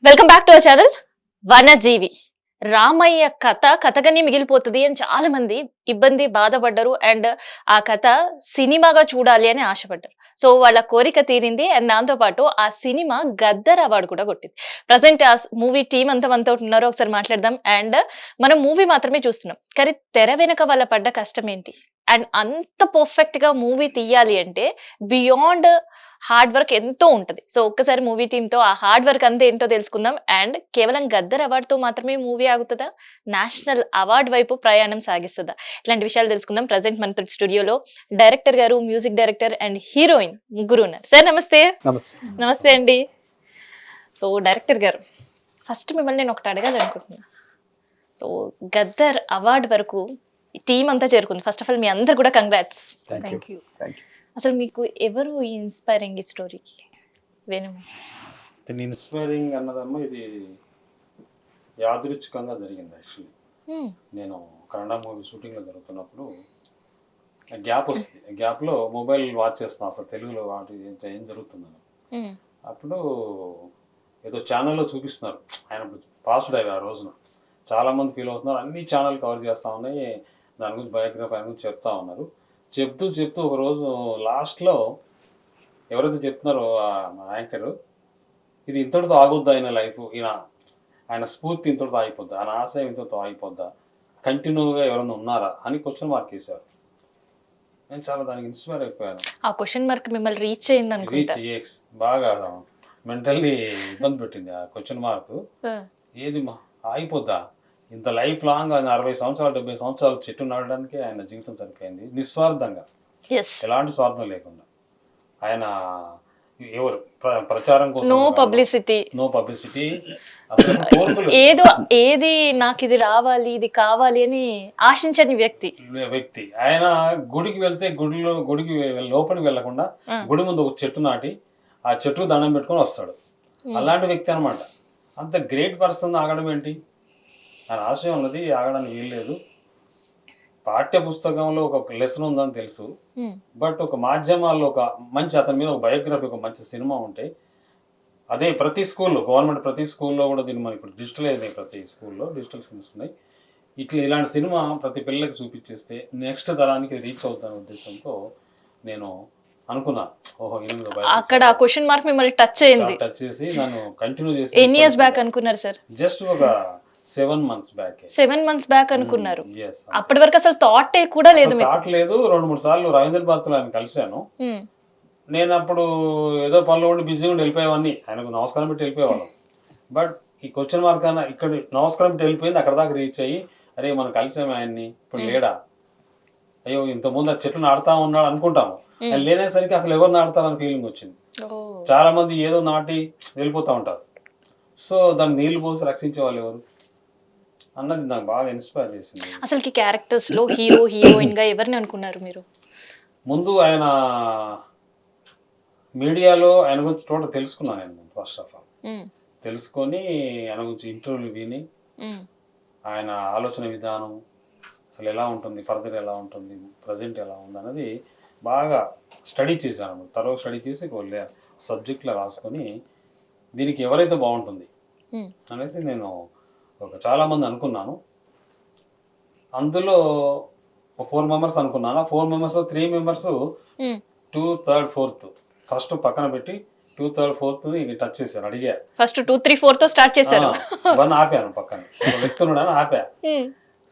Welcome back to our channel Vanajeevi. Ramaiah కథ కథగానే మిగిలిపోతుంది అని చాలా మంది ఇబ్బంది బాధపడ్డారు. అండ్ ఆ కథ సినిమాగా చూడాలి అని ఆశపడ్డారు. సో వాళ్ళ కోరిక తీరింది. అండ్ దాంతో పాటు ఆ సినిమా గద్దర్ అవార్డు కూడా కొట్టింది. ప్రజెంట్ ఆ మూవీ టీం అంతా మనతో ఉన్నారో ఒకసారి మాట్లాడదాం. అండ్ మనం మూవీ మాత్రమే చూస్తున్నాం, కానీ తెర వెనక వాళ్ళ పడ్డ కష్టం ఏంటి, అండ్ అంత పర్ఫెక్ట్ గా మూవీ తీయాలి అంటే బియాండ్ హార్డ్ వర్క్ ఎంతో ఉంటది. సో ఒక్కసారి మూవీ టీమ్ తో ఆ హార్డ్ వర్క్ అంతా ఏంటో తెలుసుకుందాం. అండ్ కేవలం గద్దర్ అవార్డ్ తో మాత్రమే మూవీ ఆగుతుందా, నేషనల్ అవార్డ్ వైపు ప్రయాణం సాగిస్తుందా, ఇలాంటి విషయాలు తెలుసుకుందాం. ప్రజెంట్ మనతో స్టూడియోలో డైరెక్టర్ గారు, మ్యూజిక్ డైరెక్టర్ అండ్ హీరోయిన్ ముగ్గురు ఉన్నారు. సార్ నమస్తే. నమస్తే అండి. సో డైరెక్టర్ గారు, ఫస్ట్ మిమ్మల్ని నేను ఒకటి అడగాలనుకుంటున్నా. సో గద్దర్ అవార్డ్ వరకు టీం అంతా చేరుకుంది. ఫస్ట్ ఆఫ్ ఆల్ మీ అందరు కూడా కంగ్రాట్స్. Thank you. అసలు మీకు ఎవరు ఇన్స్పైరింగ్ ఈ స్టోరీకి? వేణు దీన్ని ఇన్స్పైరింగ్ అన్నదమ్మా, ఇది యాదృచ్ఛికంగా జరిగింది. యాక్చువల్లీ నేను కన్నడ మూవీ షూటింగ్లో జరుగుతున్నప్పుడు గ్యాప్ వస్తుంది. గ్యాప్లో మొబైల్ వాచ్ చేస్తాను అసలు తెలుగులో వాటి ఏం జరుగుతుందని. అప్పుడు ఏదో ఛానల్లో చూపిస్తున్నారు. ఆయన పాస్డ్ అయ్యి ఆ రోజున చాలామంది ఫీల్ అవుతున్నారు. అన్ని ఛానల్ కవర్ చేస్తూ ఉన్నాయి, దాని గురించి బయోగ్రఫీ ఆయన గురించి చెప్తా ఉన్నారు. చెప్తూ ఒకరోజు లాస్ట్లో ఎవరైతే చెప్తున్నారో యాంకరు, ఇది ఇంతటితో ఆగొద్దా ఆయన లైఫ్, ఆయన స్ఫూర్తి ఇంతటితో ఆగిపోద్దా, ఆయన ఆశయం ఇంతటితో ఆగిపోద్దా, కంటిన్యూగా ఎవరైనా ఉన్నారా అని క్వశ్చన్ మార్క్ వేశారు. నేను చాలా దానికి ఇన్స్పైర్ అయిపోయాను. ఆ క్వశ్చన్ మార్క్ మిమ్మల్ని రీచ్ అయింది అనుకుంటా. బాగా మెంటల్లీ ఇబ్బంది పెట్టింది ఆ క్వశ్చన్ మార్క్. ఏది ఆగిపోద్దా, ఇంత లైఫ్ లాంగ్ ఆయన 60 సంవత్సరాలు 70 సంవత్సరాలు చెట్టు నాటడానికి ఆయన జీవితం సరిపోయింది. నిస్వార్థంగా, ఎలాంటి స్వార్థం లేకుండా. ఆయన ఎవరు ప్రచారం కోసం, నో పబ్లిసిటీ ఏదో ఏది నాకు ఇది రావాలి ఇది కావాలి అని ఆశించని వ్యక్తి. ఆయన గుడికి వెళ్తే గుడికి లోపలికి వెళ్లకుండా గుడి ముందు ఒక చెట్టు నాటి ఆ చెట్టుకు దండం పెట్టుకొని వస్తాడు. అలాంటి వ్యక్తి అనమాట. అంత గ్రేట్ పర్సన్ ఆగడం ఏంటి? ఆయన ఆశయం ఉన్నది, ఆగడానికి వీల్లేదు. పాఠ్య పుస్తకంలో ఒక లెసన్ ఉందని తెలుసు, బట్ ఒక మాధ్యమాల్లో ఒక మంచి అతని మీద ఒక బయోగ్రఫీ, ఒక మంచి సినిమా ఉంటే అదే ప్రతి స్కూల్లో, గవర్నమెంట్ ప్రతి స్కూల్లో కూడా దీన్ని మనం ఇప్పుడు డిజిటల్ అయింది, ప్రతి స్కూల్లో డిజిటల్ సినిమాస్ ఉన్నాయి. ఇలాంటి సినిమా ప్రతి పిల్లలకి చూపించేస్తే నెక్స్ట్ తరానికి రీచ్ అవుతానే ఉద్దేశంతో నేను అనుకున్నా. ఓహో, అక్కడ క్వశ్చన్ మార్క్ మిమ్మల్ని టచ్ చేసి నన్ను కంటిన్యూ చేసి. ఎన్ని ఇయర్స్ బ్యాక్ అనుకున్నారు సార్? జస్ట్ ఒక 7 months బ్యాక్ అనుకున్నారు. అప్పటి వరకు అసలు థాట్ కూడా లేదు. థాట్ లేదు. 2-3 సార్లు రవీంద్ర భారతిలో ఆయన కలిశాను. నేను అప్పుడు ఏదో పనులు ఉండి బిజీగా ఉండి వెళ్ళిపోయేవాడిని. ఆయనకు నమస్కారం పెట్టి వెళ్ళిపోయేవాళ్ళం. బట్ ఈ క్వశ్చన్ మార్క్ అన్న ఇక్కడ నమస్కారం పెట్టి వెళ్ళిపోయింది, అక్కడ దాకా రీచ్ అయ్యి అరే మనం కలిసాము ఆయన్ని, ఇప్పుడు లేడా, అయ్యో ఇంతకుముందు ఆ చెట్లు నాటుతా ఉన్నాడు అనుకుంటాము. ఆయన లేనేసరికి అసలు ఎవరు నాటుతారని ఫీలింగ్ వచ్చింది. చాలా మంది ఏదో నాటి వెళ్ళిపోతూ ఉంటారు. సో దాన్ని నీళ్లు పోసి రక్షించే వాళ్ళు ఎవరు అన్నది నాకు బాగా ఇన్స్పైర్ చేసింది. అసలు క్యారెక్టర్స్ లో హీరో హీరోయిన్ గా ఎవరిని అనుకున్నారు మీరు? ముందు ఆయన మీడియాలో ఆయన గురించి టోటల్ తెలుసుకున్నాను. నేను ఫస్ట్ ఆఫ్ ఆల్ తెలుసుకొని ఆయన గురించి ఇంటర్వ్యూలు విని ఆయన ఆలోచన విధానం అసలు ఎలా ఉంటుంది, ఫర్దర్ ఎలా ఉంటుంది, ప్రజెంట్ ఎలా ఉంది అన్నది బాగా స్టడీ చేశాను. తర్వాత స్టడీ చేసి సబ్జెక్ట్లో రాసుకొని దీనికి ఎవరైతే బాగుంటుంది అనేసి నేను చాలా మంది అనుకున్నాను. అందులో 4 మెంబర్స్ అనుకున్నాను. 4 మెంబర్స్ 3 మెంబర్స్ 2, 3, 4 ఫస్ట్ పక్కన పెట్టి 2, 3, 4 టచ్ చేశాను. అడిగా ఫస్ట్ 2, 3, 4 తో స్టార్ట్ చేశారు. 1 ఆపాను, పక్కన ఒక వ్యక్తి ఉన్నాడని ఆపా.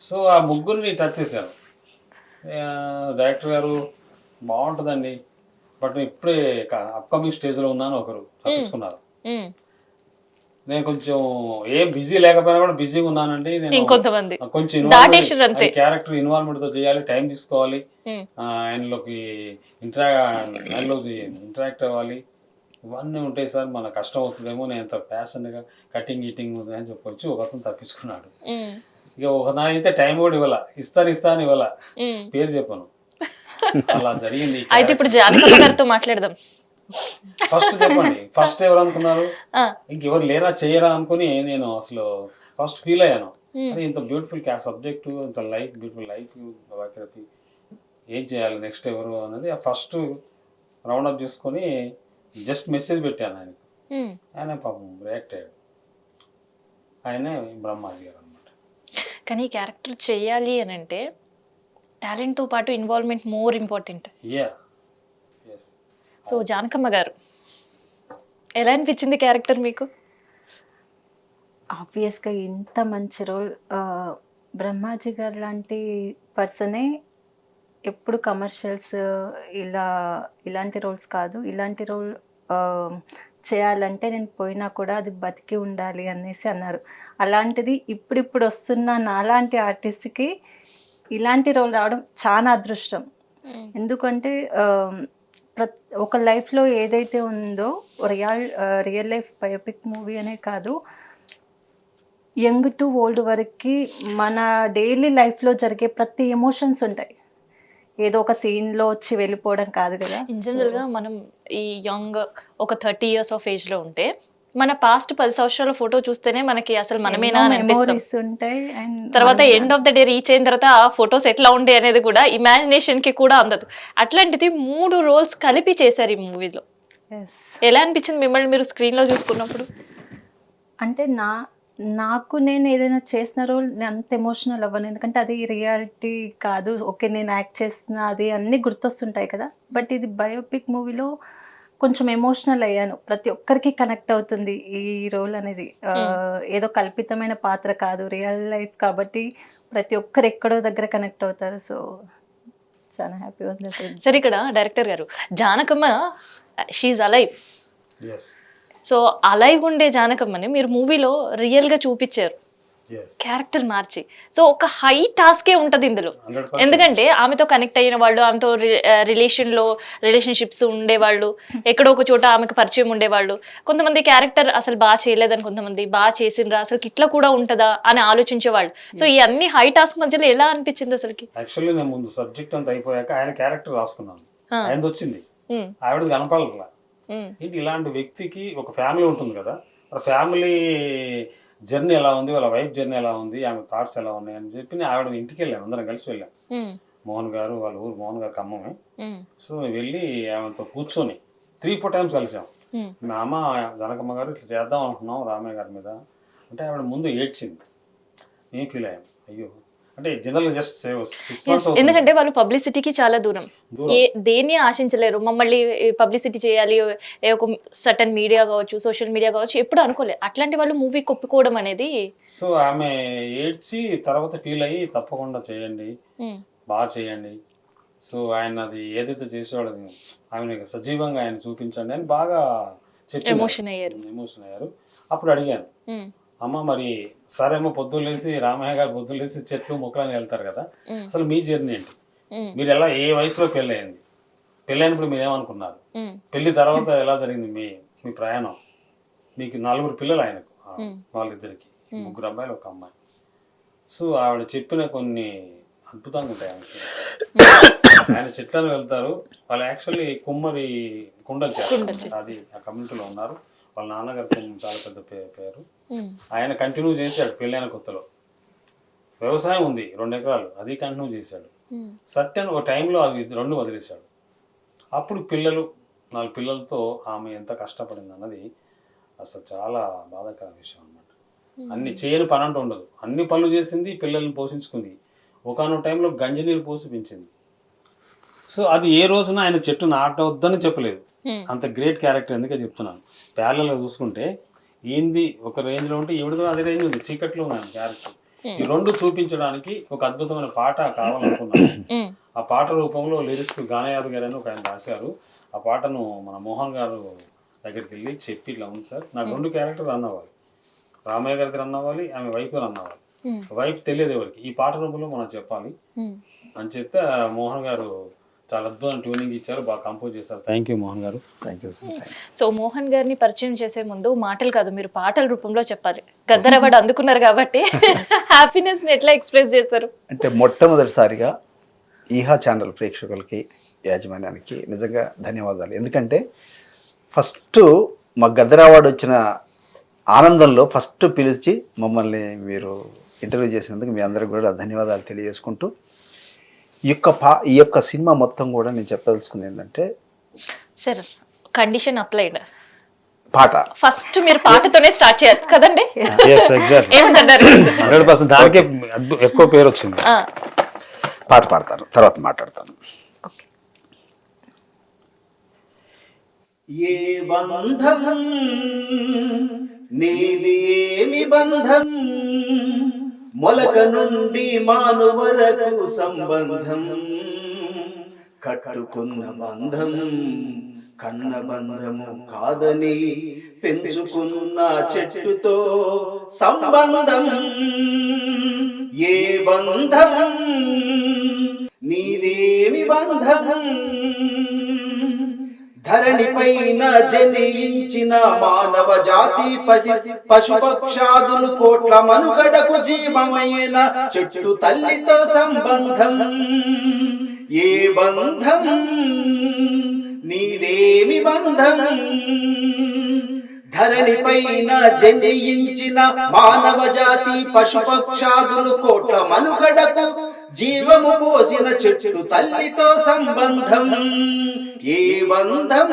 సో ఆ ముగ్గురిని టచ్ చేశాను. డైరెక్టర్ గారు బాగుంటుందండి, బట్ ఇప్పుడే అప్కమింగ్ స్టేజ్లో ఉన్నాను ఒకరు తప్పించుకున్నారు. నేను కొంచెం ఏం బిజీ లేకపోయినా కూడా బిజీగా ఉన్నానండి. నేను కొంచెం క్యారెక్టర్ ఇన్వాల్వ్మెంట్ తో చేయాలి, టైం తీసుకోవాలి, ఆయనలోకి ఇంటరాక్ట్ అవ్వాలి, ఇవన్నీ ఉంటాయి సార్, మన కష్టం అవుతుందేమో, నేను ఎంత ప్యాషన్గా కటింగ్ ఈటింగ్ అని చెప్పొచ్చు. ఒక అతను తప్పించుకున్నాడు. ఇక ఒకదానైతే టైం కూడా ఇస్తాను ఇవ్వాల, పేరు చెప్పను. అలా జరిగింది. అయితే ఇప్పుడు జానకమ్మ గారితో మాట్లాడదాం. ఫస్ట్ చెప్పండి, ఫస్ట్ ఎవరు అనుకున్నారు? ఇంకెవరు లేరా చేయరా అనుకుని నేను అసలు ఫస్ట్ ఫీల్ అయ్యాను. అది ఇంత బ్యూటిఫుల్ సబ్జెక్టు, ఇంత బ్యూటిఫుల్ లైఫ్ బయోగ్రఫీ, ఏం చేయాలి నెక్స్ట్ ఎవరు అన్నది ఫస్ట్ రౌండ్ అప్ చేసుకొని జస్ట్ మెసేజ్ పెట్టాను ఆయనకు. ఆయన పాపం రియాక్ట్ అయ్యాడు. ఆయనే బ్రహ్మాజీ గారు అనమాట. కానీ ఈ క్యారెక్టర్ చేయాలి అని అంటే టాలెంట్తో పాటు involvement more important. Yeah yes. So Janakamma garu ఎలా అనిపించింది క్యారెక్టర్ మీకు? ఆబ్వియస్గా ఇంత మంచి రోల్ బ్రహ్మాజీ గారు లాంటి పర్సనే ఎప్పుడు కమర్షియల్స్ ఇలాంటి రోల్స్ కాదు, ఇలాంటి రోల్ చేయాలంటే నేను పోయినా కూడా అది బతికి ఉండాలి అనేసి అన్నారు. అలాంటిది ఇప్పుడిప్పుడు వస్తున్న నాలాంటి ఆర్టిస్ట్కి ఇలాంటి రోల్ రావడం చాలా అదృష్టం. ఎందుకంటే ఒక లైఫ్లో ఏదైతే ఉందో రియల్ లైఫ్ బయోపిక్ మూవీ అనే కాదు, యంగ్ టు ఓల్డ్ వరకు మన డైలీ లైఫ్లో జరిగే ప్రతి ఎమోషన్స్ ఉంటాయి. ఏదో ఒక సీన్లో వచ్చి వెళ్ళిపోవడం కాదు కదా. ఇన్ జనరల్గా మనం ఈ యంగ్ ఒక 30 years ఆఫ్ ఏజ్లో ఉంటే మన పాస్ట్ 10 సంవత్సరాల ఫోటో చూస్తేనే మనకి అసలు మనమేనా అని అనిపిస్తాం. మెమోరీస్ ఉంటాయి. అండ్ తర్వాత end of the day reach అయిన తర్వాత ఆ ఫొటోస్ ఎట్లా ఉండే అనేది కూడా ఇమాజినేషన్ కి కూడా అందదు. అట్లాంటిది 3 రోల్స్ కలిపి చేశారు ఈ మూవీలో. ఎలా అనిపించింది మిమ్మల్ని మీరు స్క్రీన్ లో చూసుకున్నప్పుడు? అంటే నాకు నేను ఏదైనా చేసిన రోల్ నేను అంత ఎమోషనల్ అవ్వను, ఎందుకంటే అది రియాలిటీ కాదు. ఓకే నేను యాక్ట్ చేసిన అది అన్నీ గుర్తొస్తుంటాయి కదా, బట్ ఇది బయోపిక్ మూవీలో కొంచెం ఎమోషనల్ అయ్యాను. ప్రతి ఒక్కరికి కనెక్ట్ అవుతుంది ఈ రోల్ అనేది. ఏదో కల్పితమైన పాత్ర కాదు, రియల్ లైఫ్ కాబట్టి ప్రతి ఒక్కరు ఎక్కడో దగ్గర కనెక్ట్ అవుతారు. సో చాలా హ్యాపీగా ఉంది. సరే, ఇక్కడ director garu Janakamma she alive. Yes so alive ఉండే జానకమ్మని మీరు మూవీలో రియల్ గా చూపించారు, ఎస్ క్యారెక్టర్ మార్చి. సో ఒక హై టాస్కే ఉంటుంది ఇందులో, 100%. ఎందుకంటే ఆమెతో కనెక్ట్ అయిన వాళ్ళు, ఆమెతో రిలేషన్షిప్స్ ఉండేవాళ్ళు, ఎక్కడో ఒక చోట ఆమెకు పరిచయం ఉండేవాళ్ళు. కొంతమంది క్యారెక్టర్ అసలు బాగా చేయలేదని, కొంతమంది బాగా చేసిండ్రా, అసలు ఇట్లా కూడా ఉంటుందా అని ఆలోచించేవాళ్ళు. సో ఈ అన్ని హై టాస్క్ మధ్యలో ఎలా అనిపించింది అసలుకి? యాక్చువల్లీ నేను ముందు సబ్జెక్ట్ అంతా అయిపోయాక ఆయన క్యారెక్టర్ రాసుకున్నాను. ఆయనది వచ్చింది, ఆవిడ కనపడలా. ఏంటి ఇలాంటి వ్యక్తికి ఒక ఫ్యామిలీ ఉంటుంది కదా, ఆ ఫ్యామిలీ జర్నీ ఎలా ఉంది, వాళ్ళ వైఫ్ జర్నీ ఎలా ఉంది, ఆమె థాట్స్ ఎలా ఉన్నాయి అని చెప్పి ఆవిడ ఇంటికి వెళ్ళాను. అందరం కలిసి వెళ్ళాం. మోహన్ గారు వాళ్ళ ఊరు, మోహన్ గారు ఖమ్మమే. సో వెళ్ళి ఆమెతో కూర్చొని 3-4 times కలిసాం. మా అమ్మ జనకమ్మ గారు ఇట్లా చేద్దాం అనుకున్నాం రామయ్య గారి మీద అంటే ఆవిడ ముందు ఏడ్చింది. ఏం ఫీల్ అయ్యాను, అయ్యో అంటే జనరల్ జస్ట్ 6 months. ఎందుకంటే వాళ్ళు పబ్లిసిటీకి చాలా దూరం, దేన్ని ఆశించలేరు. మమ్మల్ని పబ్లిసిటీ చేయాలి, ఒక సర్టన్ మీడియా కావచ్చు, సోషల్ మీడియా కావచ్చు, ఎప్పుడు అనుకోలేదు. అట్లాంటి వాళ్ళు మూవీ ఒప్పుకోవడం అనేది. సో ఆమె ఏడ్చి తర్వాత ఫీల్ అయ్యి తప్పకుండా చేయండి, బాగా చేయండి. సో ఆయన అది ఏదైతే చేసేవాడు ఆమె సజీవంగా ఆయన చూపించండి అని బాగా చెప్పి ఎమోషన్ అయ్యారు. అప్పుడు అడిగాను, అమ్మ మరి సరేమో పొద్దులేసి రామయ్య గారు పొద్దులేసి చెట్లు మొక్కలని వెళ్తారు కదా, అసలు మీ జర్నీ ఏంటి, మీరు ఎలా ఏ వయసులో పెళ్ళయింది, పెళ్ళైనప్పుడు మీరు ఏమనుకున్నారు, పెళ్లి తర్వాత ఎలా జరిగింది మీ ప్రయాణం, మీకు 4 పిల్లలు ఆయనకు, వాళ్ళిద్దరికి 3 అబ్బాయిలు 1 అమ్మాయి. సో ఆవిడ చెప్పిన కొన్ని అద్భుతంగా ఉంటాయి. ఆయన చెట్లను వెళ్తారు, వాళ్ళు యాక్చువల్లీ కుమ్మరి కుండలు చేస్తారు, అది ఆ కమ్యూనిటీలో ఉన్నారు. వాళ్ళ నాన్నగారు చాలా పెద్ద పేరు. ఆయన కంటిన్యూ చేశాడు. పెళ్ళైన కొత్తలో వ్యవసాయం ఉంది 2 ఎకరాలు, అది కంటిన్యూ చేశాడు. సర్టెన్ ఒక టైంలో అది 2 వదిలేశాడు. అప్పుడు 4 పిల్లలతో ఆమె ఎంత కష్టపడింది అన్నది అసలు చాలా బాధాకర విషయం అన్నమాట. అన్ని చేయని పని అంటూ ఉండదు, అన్ని పనులు చేసింది, పిల్లల్ని పోషించుకుంది. ఒకనొక టైంలో గంజినీరు పోసి పెంచింది. సో అది ఏ రోజున ఆయన చెట్టు నాటవద్దని చెప్పలేదు. అంత గ్రేట్ క్యారెక్టర్. ఎందుకే చెప్తున్నాను, ప్యారలల్గా చూసుకుంటే ఏంది ఒక రేంజ్లో ఉంటే ఈవిడతో అదే రేంజ్ ఉంది, చీకట్లో ఉన్నాను క్యారెక్టర్. ఈ 2 చూపించడానికి ఒక అద్భుతమైన పాట కావాలనుకున్నాను. ఆ పాట రూపంలో లిరిక్స్ గానయాద్ గారు అని ఒక ఆయన రాశారు. ఆ పాటను మన మోహన్ గారు దగ్గరికి వెళ్ళి చెప్పి ఇట్లా ఉంది సార్, నాకు 2 క్యారెక్టర్ రన్ అవ్వాలి, రామయ్య గారికి రన్ అవ్వాలి, ఆమె వైఫ్ రన్ అవ్వాలి. వైఫ్ తెలియదు ఎవరికి, ఈ పాట రూపంలో మనం చెప్పాలి అని చెప్తే మోహన్ గారు చాలా అద్భుతం ట్యూనింగ్ ఇచ్చారు, బాగా కంపోజ్ చేశారు. థ్యాంక్ యూ మోహన్ గారు. Thank you sir. So Mohan గారిని పరిచయం చేసే ముందు మాటలు కాదు, మీరు పాటల రూపంలో చెప్పాలి. గద్దర్ అవార్డు అందుకున్నారు కాబట్టి హ్యాపీనెస్ ని ఎట్లా ఎక్స్ప్రెస్ చేస్తారు? అంటే మొట్టమొదటిసారిగా ఈహా ఛానల్ ప్రేక్షకులకి, యాజమాన్యానికి నిజంగా ధన్యవాదాలు. ఎందుకంటే ఫస్ట్ మా గద్దర్ అవార్డు వచ్చిన ఆనందంలో ఫస్ట్ పిలిచి మమ్మల్ని మీరు ఇంటర్వ్యూ చేసినందుకు మీ అందరికి కూడా ధన్యవాదాలు తెలియజేసుకుంటూ, ఈ యొక్క సినిమా మొత్తం కూడా నేను చెప్పదలుచుకుంది ఏంటంటే, సార్ కండిషన్ అప్లైడ్, పాట. ఫస్ట్ మీరు పాటతోనే స్టార్ట్ చేయాలి కదండి, ఎస్ ఎగ్జాక్ట్ ఏమంటారు? 100% దానికే ఎక్కువ పేరు వచ్చింది. పాట పాడతాను, తర్వాత మాట్లాడతాను. ఏ బంధం నీది ఏమి బంధం, మొలక నుండి మాను వరకు సంబంధం, కట్టుకున్న బంధం కన్న బంధము కాదని పెంచుకున్న చెట్టుతో సంబంధం. ఏ బంధం నీదేమి బంధం, ధరణి పైన జనించిన మానవ జాతి పశుపక్షాదులు కోట్ల మనుగడకు జీవమైన చెట్టు తల్లితో సంబంధం. ఏ బంధం నీదేమి బంధం, ధరణి పైన జనించిన మానవ జాతి పశుపక్షాదులు కోట్ల మనుగడకు జీవము పోసిన చెట్టు తల్లితో సంబంధం. ఏ బంధం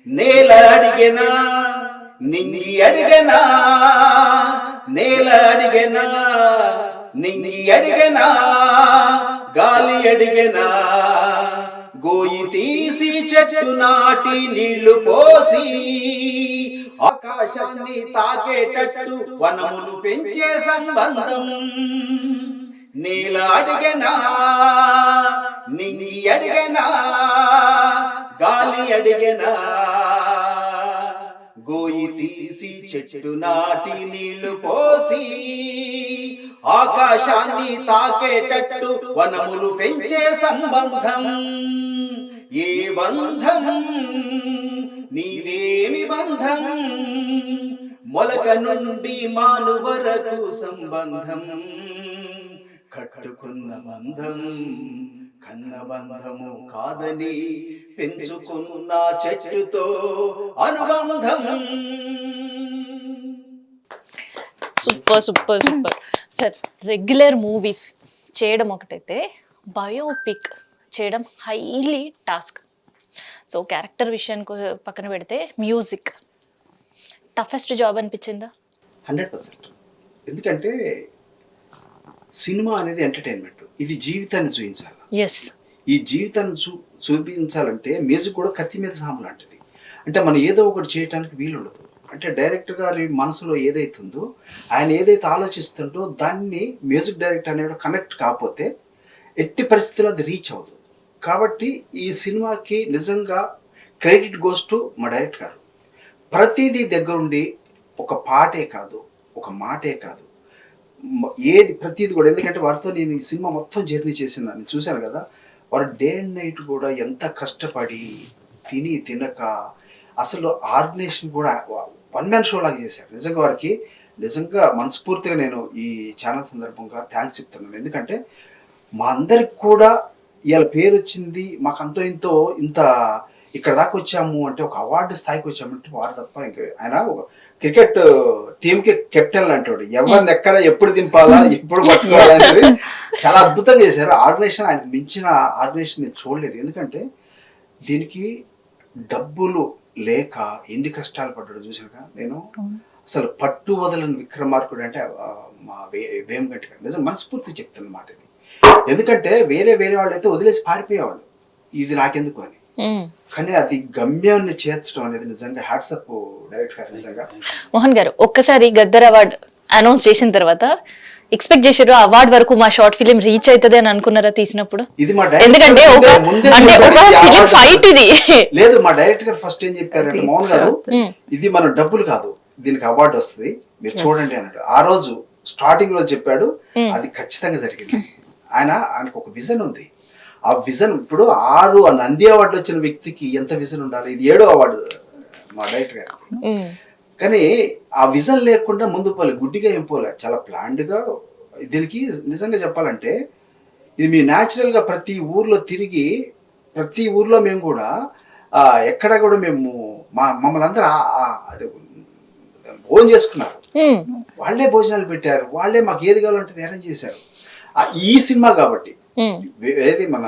నేల అడిగెనా నింగి అడిగెనా, నేల అడిగెనా నింగి అడిగెనా, గాలి అడిగెనా, గోయి తీసి చెట్టు నాటి నీళ్లు పోసి ఆకాశాన్ని తాకేటట్టు వనములు పెంచే సంబంధం. నేల అడిగెనా నింగి అడిగెనా, గాలి అడిగెనా, గోయి తీసి చెట్టు నాటి నీళ్లు పోసి ఆకాశాన్ని తాకేటట్టు వనములు పెంచే సంబంధం. ఏ బంధం నీదేమి బంధం, మొలక నుండి మాను వరకు సంబంధం, కట్టుకున్న బంధం కన్న బంధము కాదని పెంచుకున్న చెట్టుతో అనుబంధం. Super super super sir. Regular movies చేయడం ఒకటైతే బయోపిక్ చేయడం హైలీ టాస్క్. సో క్యారెక్టర్ విషయానికి పక్కన పెడితే మ్యూజిక్ టఫెస్ట్ జాబ్ అనిపించిందా? 100%. ఎందుకంటే సినిమా అనేది ఎంటర్టైన్మెంట్, ఇది జీవితాన్ని చూపించాలి. ఎస్, ఈ జీవితాన్ని చూపించాలంటే మ్యూజిక్ కూడా కత్తి మీద సాము లాంటిది. అంటే మనం ఏదో ఒకటి చేయడానికి వీలుండదు. అంటే డైరెక్టర్ గారి మనసులో ఏదైతుందో, ఆయన ఏదైతే ఆలోచిస్తుందో దాన్ని మ్యూజిక్ డైరెక్టర్ అనేవాడు కనెక్ట్ కాకపోతే ఎట్టి పరిస్థితుల్లో అది రీచ్ అవ్వదు. కాబట్టి ఈ సినిమాకి నిజంగా క్రెడిట్ గోస్ టు మా డైరెక్టర్ గారు. ప్రతిదీ దగ్గరుండి ఒక పాటే కాదు, ఒక మాటే కాదు, ఏది ప్రతిదీ కూడా. ఎందుకంటే వారితో నేను ఈ సినిమా మొత్తం జర్నీ చేసిన నేను చూశాను కదా. వారు డే అండ్ నైట్ కూడా ఎంత కష్టపడి తిని తినక అసలు ఆర్గనైజేషన్ కూడా వన్ మ్యాన్ షో లాగా చేశారు. నిజంగా వారికి నిజంగా మనస్ఫూర్తిగా నేను ఈ ఛానల్ సందర్భంగా థ్యాంక్స్ చెప్తున్నాను. ఎందుకంటే మా అందరికి కూడా ఇవాళ పేరు వచ్చింది, మాకు అంతో ఇంతో ఇంత ఇక్కడ దాకా వచ్చాము అంటే, ఒక అవార్డు స్థాయికి వచ్చామంటే వారు తప్ప ఇంకా. ఆయన ఒక క్రికెట్ టీంకి కెప్టెన్ అంటాడు, ఎవరిని ఎక్కడ ఎప్పుడు దింపాలా ఎప్పుడు పట్టుకోవాలనేది చాలా అద్భుతంగా చేశారు. ఆర్గనైజేషన్ ఆయనకు మించిన ఆర్గనైజేషన్ నేను చూడలేదు. ఎందుకంటే దీనికి డబ్బులు లేక ఎన్ని కష్టాలు పడ్డాడు చూసాక నేను. అసలు పట్టు వదలని విక్రమార్కుడు అంటే మా వేమగంటి గారు. నిజం మనస్ఫూర్తి చెప్తున్నమాట ఇది. ఎందుకంటే వేరే వాళ్ళు అయితే వదిలేసి పారిపోయేవాళ్ళు, ఇది నాకెందుకు అని. కానీ అది గమ్యాన్ని చేర్చడం అనేది నిజంగా హ్యాట్సప్ డైరెక్టర్ గారు. నిజంగా మోహన్ గారు, ఒక్కసారి గద్దర్ అవార్డ్ అనౌన్స్ చేసిన తర్వాత ఎక్స్పెక్ట్ చేశారు అవార్డ్ వరకు మా షార్ట్ ఫిలిం రీచ్ అవుతుంది అని అనుకున్నారా తీసినప్పుడు? ఇది మా ఎందుకంటే ఫైట్ ఇది లేదు. మా డైరెక్టర్ గారు ఫస్ట్ ఏం చెప్పారంటే, మోహన్ గారు ఇది మన డబ్బులు కాదు, దీనికి అవార్డు వస్తుంది, మీరు చూడండి అన్నాడు. ఆ రోజు స్టార్టింగ్ లో చెప్పాడు, అది ఖచ్చితంగా జరిగింది. ఆయనకు ఒక విజన్ ఉంది. ఆ విజన్ ఇప్పుడు 6 నంది అవార్డు వచ్చిన వ్యక్తికి ఎంత విజన్ ఉండాలి? ఇది 7వ అవార్డు మా డైరెక్టర్ గారు. కానీ ఆ విజన్ లేకుండా ముందు పోలే, గుడ్డిగా ఏం పోలే, చాలా ప్లాన్డ్ గా. దీనికి నిజంగా చెప్పాలంటే ఇది మీ న్యాచురల్ గా ప్రతి ఊర్లో తిరిగి, ప్రతి ఊర్లో మేము కూడా ఎక్కడ కూడా మేము మమ్మల్ని అందరూ అది భోజనం చేసుకున్నారు, వాళ్ళే భోజనాలు పెట్టారు, వాళ్ళే మాకు ఏది కావాలంటే అరేంజ్ చేశారు. ఈ సినిమా కాబట్టి ఏది మన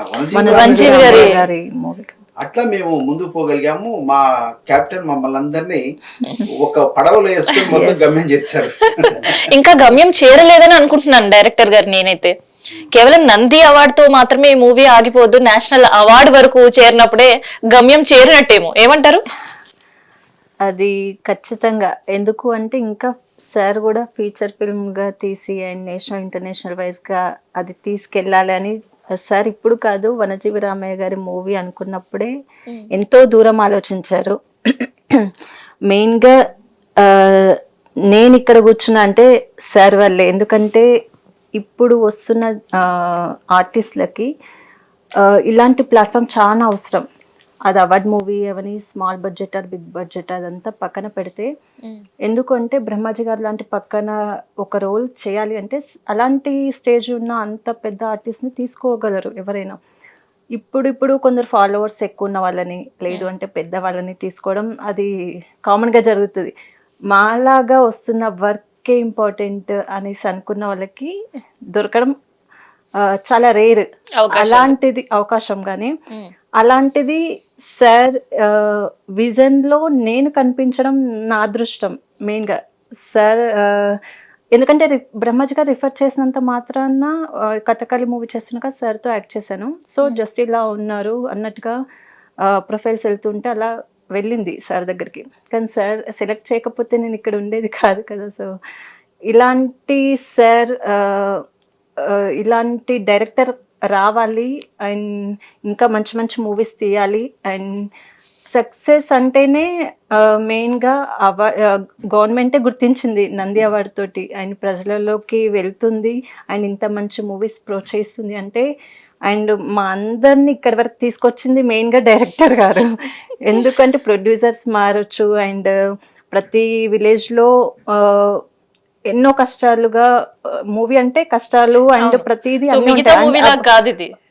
అట్లా మేము ముందుకు పోగలిగాము. మా కెప్టెన్ మమ్మల్ని అందరినీ ఒక పడవలో వేసుకుని మొత్తం గమ్యం చేర్చారు. ఇంకా గమ్యం చేరలేదని అనుకుంటున్నాను డైరెక్టర్ గారు. నేనైతే కేవలం నంది అవార్డ్ తో మాత్రమే ఈ మూవీ ఆగిపోద్దు, నేషనల్ అవార్డు వరకు చేరినప్పుడే గమ్యం చేరినట్టేమో, ఏమంటారు? అది ఖచ్చితంగా. ఎందుకు అంటే ఇంకా సార్ కూడా ఫీచర్ ఫిల్మ్గా తీసి అండ్ నేషనల్ ఇంటర్నేషనల్ వైజ్గా అది తీసుకెళ్ళాలి అని సార్ ఇప్పుడు కాదు, వనజీవి రామయ్య గారి మూవీ అనుకున్నప్పుడే ఎంతో దూరం ఆలోచించారు. మెయిన్గా నేను ఇక్కడ కూర్చున్నా అంటే సార్ వల్లే. ఎందుకంటే ఇప్పుడు వస్తున్న ఆర్టిస్టులకి ఇలాంటి ప్లాట్ఫామ్ చాలా అవసరం. అది అవార్డ్ మూవీ అవని small budget or big budget అదంతా పక్కన పెడితే, ఎందుకంటే బ్రహ్మాజీ గారు లాంటి పక్కన ఒక రోల్ చేయాలి అంటే అలాంటి స్టేజ్ ఉన్న అంత పెద్ద ఆర్టిస్ట్ని తీసుకోగలరు ఎవరైనా. ఇప్పుడు కొందరు ఫాలోవర్స్ ఎక్కువ ఉన్న వాళ్ళని, లేదు అంటే పెద్ద వాళ్ళని తీసుకోవడం అది కామన్గా జరుగుతుంది. మాలాగా వస్తున్న వర్కే ఇంపార్టెంట్ అనేసి అనుకున్న వాళ్ళకి దొరకడం చాలా రేర్. అలాంటిది అవకాశం కానీ అలాంటిది సార్ విజన్లో నేను కనిపించడం నా అదృష్టం మెయిన్గా. సార్ ఎందుకంటే బ్రహ్మాజీ గారు రిఫర్ చేసినంత మాత్రాన కథకళి మూవీ చేస్తున్నాక సార్తో యాక్ట్ చేశాను. సో జస్ట్ ఇలా ఉన్నారు అన్నట్టుగా ప్రొఫైల్స్ వెళ్తుంటే అలా వెళ్ళింది సార్ దగ్గరికి. కానీ సార్ సెలెక్ట్ చేయకపోతే నేను ఇక్కడ ఉండేది కాదు కదా. సో ఇలాంటి సార్ ఇలాంటి డైరెక్టర్ రావాలి అండ్ ఇంకా మంచి మంచి మూవీస్ తీయాలి. అండ్ సక్సెస్ అంటేనే మెయిన్గా గవర్నమెంటే గుర్తించింది నంది అవార్డు తోటి. అండ్ ప్రజలలోకి వెళ్తుంది అండ్ ఇంత మంచి మూవీస్ ప్రోత్సహిస్తుంది అంటే, అండ్ మా అందరినీ ఇక్కడి వరకు తీసుకొచ్చింది మెయిన్గా డైరెక్టర్ గారు. ఎందుకంటే ప్రొడ్యూసర్స్ మారచ్చు అండ్ ప్రతి విలేజ్లో ఎన్నో కష్టాలుగా, మూవీ అంటే కష్టాలు అండ్ ప్రతిదీ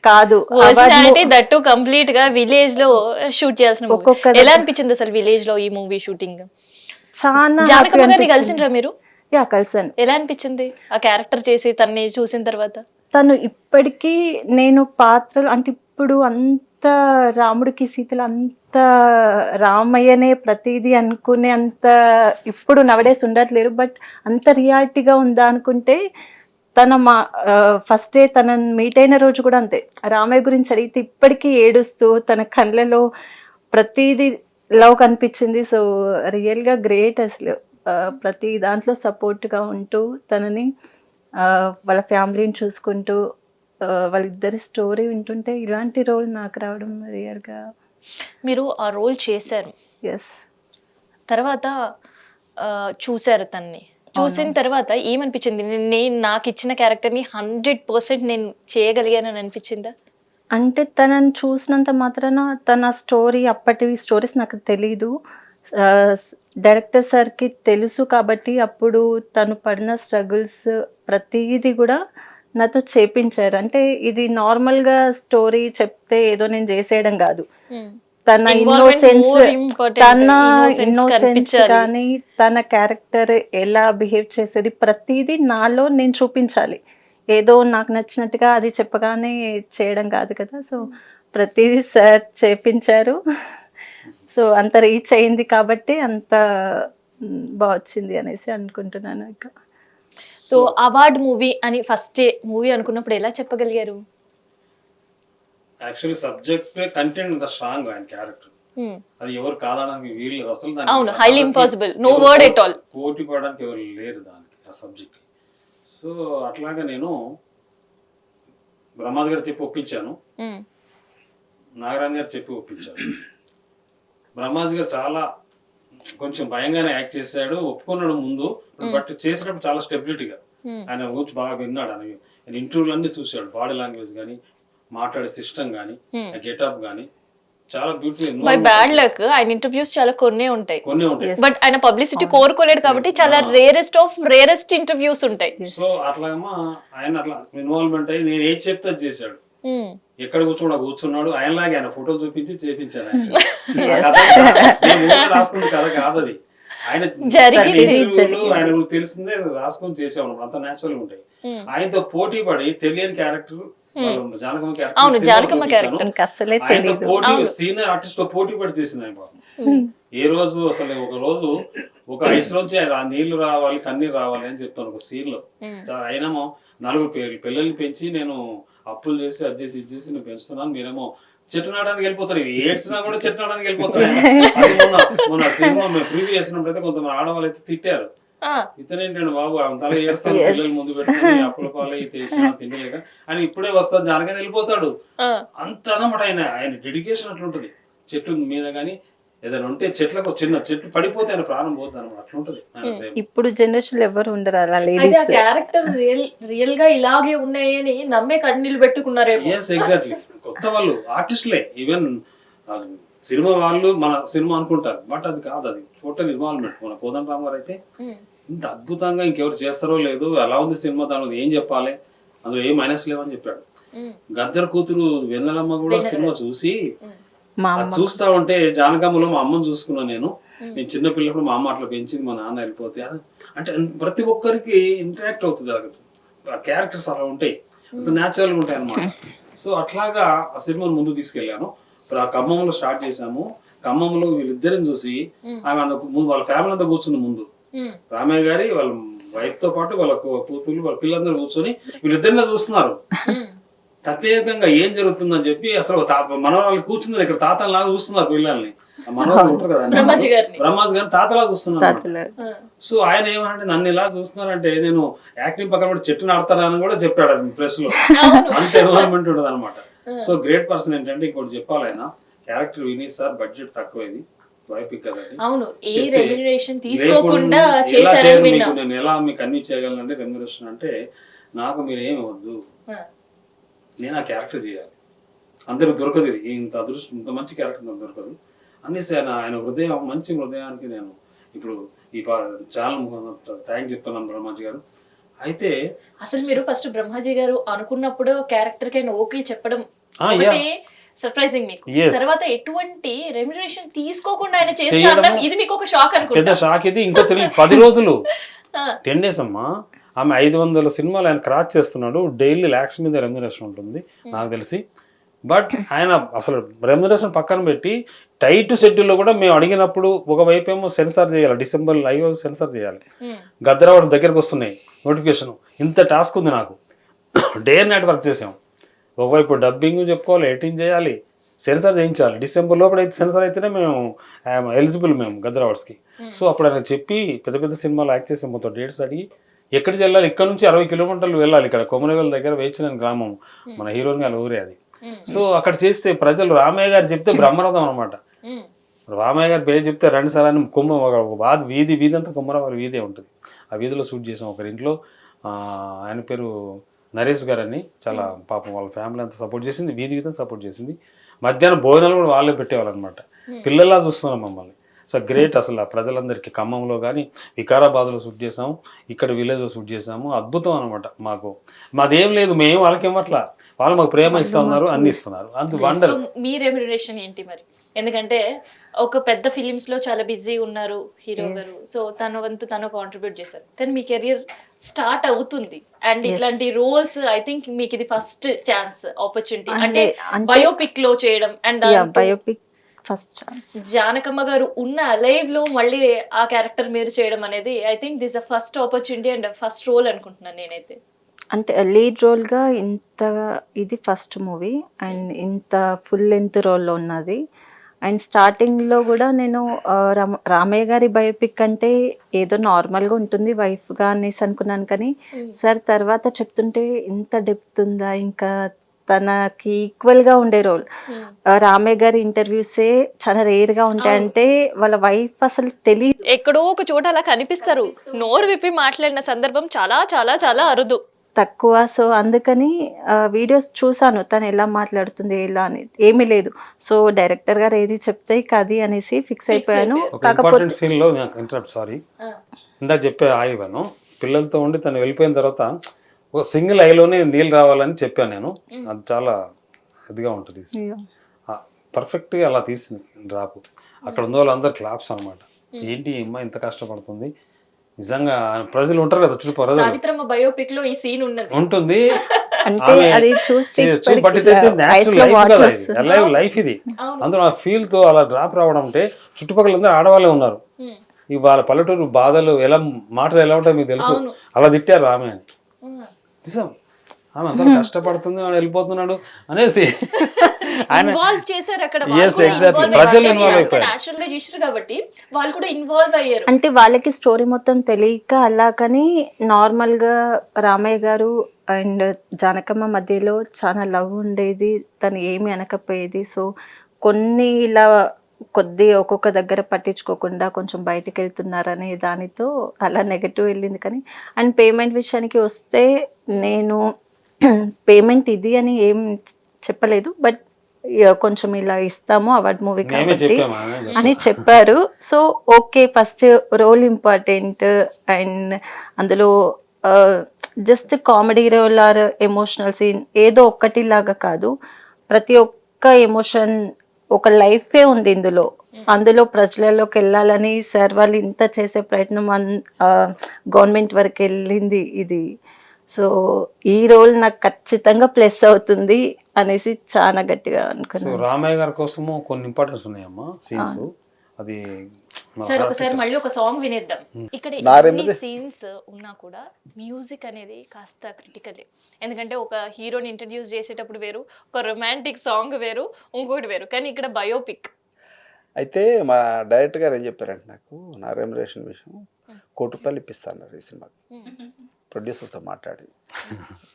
కాదు. దట్టు కంప్లీట్ గా విలేజ్ లో షూట్ చేయాల్సిన ఒక్కొక్క. ఎలా అనిపించింది అసలు విలేజ్ లో ఈ మూవీ షూటింగ్? చాలా జానకమ్మ గారిని కలిసిండ్రా మీరు? కలిసాను. ఎలా అనిపించింది ఆ క్యారెక్టర్ చేసి తన్ని చూసిన తర్వాత? తను ఇప్పటికీ నేను పాత్రలు అంటే ఇప్పుడు అంత రాముడికి సీతలు అంత రామయ్యనే ప్రతిదీ అనుకునే అంత ఇప్పుడు నవడేస్ ఉండట్లేరు. బట్ అంత రియాలిటీగా ఉందా అనుకుంటే, తన ఫస్ట్ డే తనని మీట్ అయిన రోజు కూడా అంతే. రామయ్య గురించి అడిగితే ఇప్పటికీ ఏడుస్తూ తన కళ్ళలో ప్రతిదీ లవ్ కనిపించింది. సో రియల్గా గ్రేట్ అసలు. ప్రతి దాంట్లో సపోర్ట్గా ఉంటూ తనని వాళ్ళ ఫ్యామిలీని చూసుకుంటూ వాళ్ళిద్దరి స్టోరీ వింటుంటే ఇలాంటి రోల్ నాకు రావడం రియల్గా. మీరు ఆ రోల్ చేశారు, ఎస్. తర్వాత చూశారు తన్ని. చూసిన తర్వాత ఏమనిపించింది? నేను నాకు ఇచ్చిన క్యారెక్టర్ని 100% నేను చేయగలిగానని అనిపించిందా? అంటే తనని చూసినంత మాత్రాన తన స్టోరీ, అప్పటి స్టోరీస్ నాకు తెలీదు. డైరెక్టర్ సార్కి తెలుసు కాబట్టి అప్పుడు తను పడిన స్ట్రగుల్స్ ప్రతిదీ కూడా నాతో చేపించారు. అంటే ఇది నార్మల్గా స్టోరీ చెప్తే ఏదో నేను చేసేయడం కాదు. తన ఇన్నోసెన్స్ కానీ తన క్యారెక్టర్ ఎలా బిహేవ్ చేసేది ప్రతిదీ నాలో నేను చూపించాలి. ఏదో నాకు నచ్చినట్టుగా అది చెప్పగానే చేయడం కాదు కదా. సో ప్రతిదీ సార్ చేపించారు. సో అంత రీచ్ అయింది కాబట్టి అంత బాగా వచ్చింది అనేసి అనుకుంటున్నాను. ఇంకా సో అవార్డ్ మూవీ అని ఫస్ట్ మూవీ అనుకున్నప్పుడు ఎలా చెప్పగలిగారు? యాక్చువల్లీ సబ్జెక్ట్ కంటెంట్ అంత స్ట్రాంగ్, ఆయన క్యారెక్టర్ అది ఎవరు కాదనడానికి వీళ్ళు అసలు. అవును, highly impossible, no word at all. పోటీ పడడానికి ఎవరు లేరు దానికి, ఆ సబ్జెక్ట్. సో అట్లాగా నేను బ్రహ్మాజీ గారు చెప్పి ఒప్పించాను, నాగరాజు గారు చెప్పి ఒప్పించాను. బ్రహ్మాజీ గారు చాలా కొంచెం భయంగానే యాక్ట్ చేశాడు, ఒప్పుకున్నాడు ముందు. బట్ చేసేటప్పుడు చాలా స్టెబిలిటీగా ఆయన గురించి బాగా విన్నాడు. ఆయన ఇంటర్వ్యూలు అన్ని చూశాడు, బాడీ లాంగ్వేజ్ కానీ, మాట్లాడే సిస్టమ్ కానీ, గెటప్ కానీ చాలా బ్యూటిఫుల్. బై బ్యాడ్ లక్ ఆయన ఇంటర్వ్యూస్ చాలా కొన్ని ఉంటాయి, బట్ ఆయన పబ్లిసిటీ కోరుకోలేడు కాబట్టి చాలా రేరెస్ట్ ఆఫ్ రేరెస్ట్ ఇంటర్వ్యూస్ ఉంటాయి. సో అట్లాగమ్మా ఆయన అట్లా ఇన్వాల్వ్మెంట్ అయ్యి నేను ఏది చెప్తే అది చేశాడు. ఎక్కడ కూర్చున్నాడు ఆయనలాగే ఆయన ఫోటోలు చూపించి చేపించాను. రాసుకున్న కథ కాదు అది, ఆయన ఆయన తెలిసిందే రాసుకొని చేసేవాడు. అంత న్యాచురల్ ఉంటాయి. ఆయనతో పోటీ పడి తెలియని క్యారెక్టర్ వాళ్ళు జానకమ్మ అవును, క్యారెక్టర్ జానకమ్మ క్యారెక్టర్ తనకి అస్సలే ఆయనతో తెలియదు. పోటీ అవును. సీనియర్ ఆర్టిస్ట్ తో పోటీ పడి చేసింది ఆయన పాపం. ఏ రోజు అసలు ఒక రోజు ఒక ఐస్ నుంచి ఆ నీళ్లు రావాలి కన్నీరు రావాలి అని చెప్తాను ఒక సీన్ లో. ఆయనేమో 4 పిల్లల్ని పెంచి నేను అప్పులు చేసి అది చేసి ఇది చేసి నేను పెంచుతున్నాను, మీరేమో చెట్టు నాడడానికి వెళ్ళిపోతారు, ఇవి ఏడ్చినా కూడా చెట్టు నాడడానికి వెళ్ళిపోతారు. అది మొన్న సినిమా మేము ప్రివ్యూ చేసినప్పుడు అయితే కొంతమంది ఆడవాళ్ళు అయితే తిట్టారు, ఇతనేంటండి బాబు అంతలా ఏడుస్తాను పిల్లలు ముందు పెట్టుకుని అప్పుల పాలు తిండిలేక అని ఇప్పుడే వస్తాను జానకని వెళ్ళిపోతాడు. అంత అన్నమాట ఆయన డెడికేషన్ అట్లుంటది. చెట్టు మీద కానీ ఏదైనా ఉంటే చెట్లకు చిన్న చెట్లు పడిపోతే ఆయన ప్రాణం పోతుంది అనమాట, అట్లుంటది ఆయన ప్రేమ. ఇప్పుడు జనరేషన్ ఎవరు ఉండరు అలా అయితే ఆ లేడీస్. క్యారెక్టర్ రియల్ గా ఇలాగే ఉన్నాయని నమ్మే కన్నీళ్ళు పెట్టుకున్నారేమో. Yes exactly. కొత్త వాళ్ళు ఆర్టిస్టులే, ఈవెన్ సినిమా వాళ్ళు మన సినిమా అనుకుంటారు, బట్ అది కాదు, అది టోటల్ ఇన్వాల్వ్మెంట్. మన కోదండరామ్ గారు అయితే ఇంత అద్భుతంగా ఇంకెవరు చేస్తారో లేదు, ఎలా ఉంది సినిమా, దాని ఏం చెప్పాలి, అందులో ఏం మైనస్ లేవని చెప్పాడు. గద్దర్ కూతురు వెన్నెలమ్మ కూడా సినిమా చూసి అది చూస్తా ఉంటే జానకమ్మలో మా అమ్మని చూసుకున్నాను నేను చిన్న పిల్లప్పుడు మా అమ్మ అట్లా పెంచింది, మా నాన్న వెళ్ళిపోతే అంటే ప్రతి ఒక్కరికి ఇంటరాక్ట్ అవుతుంది. ఆ క్యారెక్టర్స్ అలా ఉంటాయి, అంత న్యాచురల్గా ఉంటాయి అన్నమాట. సో అట్లాగా ఆ సినిమాను ముందు తీసుకెళ్ళాను. ఇప్పుడు ఆ ఖమ్మంలో స్టార్ట్ చేసాము. ఖమ్మంలో వీళ్ళిద్దరిని చూసి ఆమె వాళ్ళ ఫ్యామిలీ అంతా కూర్చుంది ముందు. రామయ్య గారి వాళ్ళ వైఫ్ తో పాటు వాళ్ళ కూతురు వాళ్ళ పిల్లలందరూ కూర్చొని వీళ్ళిద్దరిని చూస్తున్నారు. ప్రత్యేకంగా ఏం జరుగుతుందని చెప్పి అసలు మనవాళ్ళు కూర్చున్నారు ఇక్కడ తాతలాగా చూస్తున్నారు పిల్లల్ని. మనవాళ్ళు ఉంటారు కదా బ్రహ్మాజీ గారిని తాతలా చూస్తున్నారు. సో ఆయన ఏమంటే నన్ను ఇలా చూస్తున్నారంటే నేను యాక్టింగ్ పక్కన కూడా చెట్టు నాడతానని కూడా చెప్పాడు ప్రెస్ లో. అంత ఎన్వాల్వ్మెంట్ ఉంటుంది అనమాట. So great person. ఏంటంటే ఇంకోటి చెప్పాలి, ఆయన క్యారెక్టర్ విని సార్ బడ్జెట్ తక్కువైంది అవును, ఏ రెమ్యునరేషన్ తీసుకోకుండా చేశారని విన్నా. నేను ఎలా మీకు అన్ని చేయగలనంటే రెమ్యునరేషన్ అంటే నాకు మీరు ఏమి వద్దు, నేను ఆ క్యారెక్టర్ చేయాలి, అందరికి దొరకదు, ఇది ఇంత అదృష్టం, ఇంత మంచి క్యారెక్టర్ నాకు దొరకదు అనేసి ఆయన హృదయం, మంచి హృదయానికి నేను ఇప్పుడు ఈ చాలా థ్యాంక్ చెప్తున్నాను బ్రహ్మాజీ గారు. అయితే అసలు మీరు ఫస్ట్ బ్రహ్మాజీ గారు అనుకున్నప్పుడు క్యారెక్టర్ కి ఓకే చెప్పడం సర్ప్రైజింగ్ మీకు. తర్వాత ఎటువంటి రెమ్యునరేషన్ తీసుకోకుండా ఆయన చేస్తారడం ఇది మీకు ఒక షాక్ అనుకుంటా. పెద్ద షాక్ ఇది. ఇంకో తెలియదు 10 రోజులు 10 days అమ్మా. ఆమె 500 సినిమాలు ఆయన క్రాస్ చేస్తున్నాడు. డైలీ lakhs మీద రెమ్యునరేషన్ ఉంటుంది నాకు తెలిసి. బట్ ఆయన అసలు రెమ్యునరేషన్ పక్కన పెట్టి టైట్ షెడ్యూల్లో కూడా మేము అడిగినప్పుడు ఒకవైపు ఏమో సెన్సార్ చేయాలి, డిసెంబర్ లైవ్ సెన్సార్ చేయాలి, గద్దరావాడు దగ్గరకు వస్తున్నాయి నోటిఫికేషన్, ఇంత టాస్క్ ఉంది నాకు. డే అండ్ నైట్ వర్క్ చేసాం. ఒకవైపు డబ్బింగ్ చెప్పుకోవాలి, ఎడిటింగ్ చేయాలి, సెన్సార్ చేయించాలి. డిసెంబర్ లోపల అయితే సెన్సార్ అయితేనే మేము ఎలిజిబుల్ మేము గద్దర్ అవార్డ్స్కి. సో అప్పుడు ఆయన చెప్పి పెద్ద పెద్ద సినిమాలు యాక్ట్ చేసాం. మొత్తం డేట్స్ అడిగి ఎక్కడికి వెళ్ళాలి, ఇక్కడ నుంచి 60 kilometers వెళ్ళాలి. ఇక్కడ కొమరవేల దగ్గర వేయించిన గ్రామం, మన హీరోయిన్ గారి ఊరే అది. సో అక్కడ చేస్తే ప్రజలు రామయ్య గారు చెప్తే బ్రహ్మరథం అనమాట. రామయ్య గారి పేరు చెప్తే రండి సార్ అని వీధి అంతా కొమ్మరవారి వీధే ఉంటుంది. ఆ వీధిలో షూట్ చేసాం ఒకరి ఇంట్లో. ఆయన పేరు నరేష్ గారు అని, చాలా పాపం వాళ్ళ ఫ్యామిలీ అంతా సపోర్ట్ చేసింది, వీధి సపోర్ట్ చేసింది. మధ్యాహ్నం భోజనాలు కూడా వాళ్ళే పెట్టేవాళ్ళు అనమాట. పిల్లల్లా చూస్తున్నాం మమ్మల్ని. సో గ్రేట్ అసలు ఆ ప్రజలందరికీ. ఖమ్మంలో కానీ వికారాబాద్లో షూట్ చేసాము, ఇక్కడ విలేజ్లో షూట్ చేసాము. అద్భుతం అనమాట. మాదేం లేదు, మేము వాళ్ళకేం అట్లా, వాళ్ళు మాకు ప్రేమ ఇస్తా ఉన్నారు, అన్ని ఇస్తున్నారు. అంత వండర్. మీ రెమ్యునరేషన్ ఏంటి మరి? ఎందుకంటే ఒక పెద్ద ఫిలిమ్స్ లో చాలా బిజీ ఉన్నారు హీరో గారు, సో తన వంతు తను కాంట్రిబ్యూట్ చేశారు. కానీ మీ కెరియర్ స్టార్ట్ అవుతుంది అండ్ ఇట్లాంటి రోల్స్ ఐ థింక్ మీకు ఇది ఫస్ట్ ఛాన్స్ ఆపర్చునిటీ, అంటే బయోపిక్ లో చేయడం. And biopic first chance. Janakamma గారు ఉన్న లైవ్ లో మళ్ళీ ఆ క్యారెక్టర్ మీరు చేయడం అనేది I think this a first opportunity and first role అనుకుంటున్నాను నేనైతే. అంటే లీడ్ రోల్గా ఇంత ఇది ఫస్ట్ మూవీ అండ్ ఇంత ఫుల్ లెంత్ రోల్లో ఉన్నది. అండ్ స్టార్టింగ్లో కూడా నేను రామయ్య గారి బయోపిక్ అంటే ఏదో నార్మల్గా ఉంటుంది వైఫ్గా అనేసి అనుకున్నాను. కానీ సార్ తర్వాత చెప్తుంటే ఇంత డెప్త్ ఉందా, ఇంకా తనకి ఈక్వల్గా ఉండే రోల్. రామయ్య గారి ఇంటర్వ్యూసే చాలా రేర్గా ఉంటాయంటే వాళ్ళ వైఫ్ అసలు తెలియదు, ఎక్కడో ఒక చోట అలా కనిపిస్తారు, నోరు విప్పి మాట్లాడిన సందర్భం చాలా చాలా చాలా అరుదు, తక్కువ. సో అందుకని వీడియోస్ చూసాను తను ఎలా మాట్లాడుతుంది ఎలా అని, ఏమీ లేదు. సో డైరెక్టర్ గారు ఏది చెప్తే కది అనేసి ఫిక్స్ అయిపోయాను. కాకపోతే సీన్ లో సారీ ఇందాక చెప్పే ఆగిపోయాను. పిల్లలతో ఉండి తను వెళ్ళిపోయిన తర్వాత ఒక సింగిల్ ఐలోనే నీళ్ళు రావాలని చెప్పాను నేను. అది చాలా ఇదిగా ఉంటుంది, పర్ఫెక్ట్గా అలా తీసింది డ్రాప్. అక్కడ ఉన్న వాళ్ళందరూ క్లాప్స్ అనమాట. ఏంటి అమ్మ ఇంత కష్టపడుతుంది నిజంగా. ప్రజలు ఉంటారు కదా చుట్టూ, ప్రజలు సావిత్రమ్మ బయోపిక్ లో ఈ సీన్ ఉంటుంది. అంటే ఆమె అది చూస్తే బట్ ఇప్పటికి ఇది eyes న్యాచురల్ లో లైఫ్ water కదా, వస్తుంది. ఇది లైఫ్ లైఫ్ ఇది. అందులో ఆ ఫీల్ తో అలా డ్రాప్ రావడం అంటే చుట్టుపక్కల అందరూ ఆడవాళ్ళే ఉన్నారు. ఈ వాళ్ళ పల్లెటూరు బాధలు ఎలా మాటలు ఎలా ఉంటాయో మీకు తెలుసు. అవును. అలా తిట్టారు ఆమె అని. నిజం, ఆమె అంతా కష్టపడుతుంది వాడు వెళ్ళిపోతున్నాడు అనేసి ఆయన ఇన్వాల్వ్ చేశారు అక్కడ. Yes, exactly. ప్రజలు involve అయిపోయారు. నేచురల్ గా చూసారు కాబట్టి వాళ్ళు కూడా ఇన్వాల్వ్ అయ్యారు. అంటే వాళ్ళకి స్టోరీ మొత్తం తెలియక అలా, కానీ నార్మల్ గా రామయ్య గారు అండ్ జానకమ్మ మధ్యలో చాలా లవ్ ఉండేది, తను ఏమి అనకపోయేది. సో కొన్ని ఇలా ఒక్కొక్క దగ్గర పట్టించుకోకుండా కొంచెం బయటికి వెళ్తున్నారనే దానితో అలా నెగటివ్ వెళ్ళింది. కానీ అండ్ పేమెంట్ విషయానికి వస్తే నేను పేమెంట్ ఇది అని ఏం చెప్పలేదు, బట్ కొంచెం ఇలా ఇస్తాము అవార్డ్ మూవీ మేమే కాబట్టి చెప్పాము ఆమె అని చెప్పారు. So okay, first role important and అందులో just comedy role or emotional scene ఏదో ఒక్కటి లాగా కాదు, ప్రతి ఒక్క ఎమోషన్ ఒక లైఫే ఉంది ఇందులో. అందులో ప్రజలలోకి వెళ్ళాలని సార్ వాళ్ళు ఇంత చేసే ప్రయత్నం గవర్నమెంట్ వరకు వెళ్ళింది ఇది. సో ఈ రోల్ నాకు ఖచ్చితంగా ప్లస్ అవుతుంది అనేసి చాలా గట్టిగా సో అనుకున్నాను. రామయ్య గారి కోసము కొన్ని ఇంపార్టెన్స్ ఉన్నాయమ్మా సీన్స్. అది సరే ఒకసారి మళ్ళీ ఒక సాంగ్ వినేద్దాం. ఇక్కడ నారేంద్ర- ఎన్ని సీన్స్ ఉన్నా కూడా మ్యూజిక్ అనేది కాస్త క్రిటికల్. ఎందుకంటే ఒక హీరోని ఇంట్రడ్యూస్ చేసేటప్పుడు వేరు, ఒక రొమాంటిక్ సాంగ్ వేరు, ఇంకోటి వేరు. కానీ ఇక్కడ బయోపిక్. అయితే మా డైరెక్టర్ గారు ఏం చెప్పారంటే నాకు నా రెమ్యునరేషన్ విషయం ₹1,00,00,000 ఇప్పిస్తాను ఈ సినిమాకి. ప్రొడ్యూసర్తో మాట్లాడి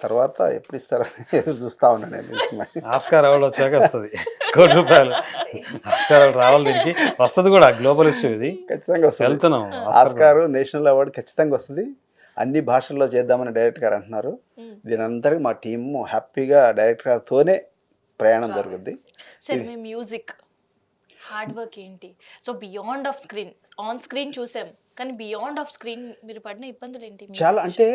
తర్వాత ఎప్పుడు ఇస్తారని ఎదురు చూస్తా ఉన్నాను నేను ఈ సినిమాకి. ఆస్కార్ అవార్డు వచ్చాక వస్తుంది ₹1,00,00,000. ఆస్కార్ అవార్డు రావాలి, దీనికి వస్తుంది కూడా. గ్లోబల్ ఇష్యూ ఇది, ఖచ్చితంగా వస్తుంది. వెళ్తున్నాం. ఆస్కార్ నేషనల్ అవార్డు ఖచ్చితంగా వస్తుంది. అన్ని భాషల్లో చేద్దామని డైరెక్టర్ గారు అంటున్నారు. దీని అంతటికి మా టీము హ్యాపీగా డైరెక్టర్ గారితోనే ప్రయాణం జరుగుద్ది. సరే మీ మ్యూజిక్ హార్డ్ వర్క్ ఏంటి? So beyond off screen, on screen చూసాం కానీ బియాండ్ ఆఫ్ స్క్రీన్ మీరు పడిన ఇబ్బందులు ఏంటి? చాలా అంటే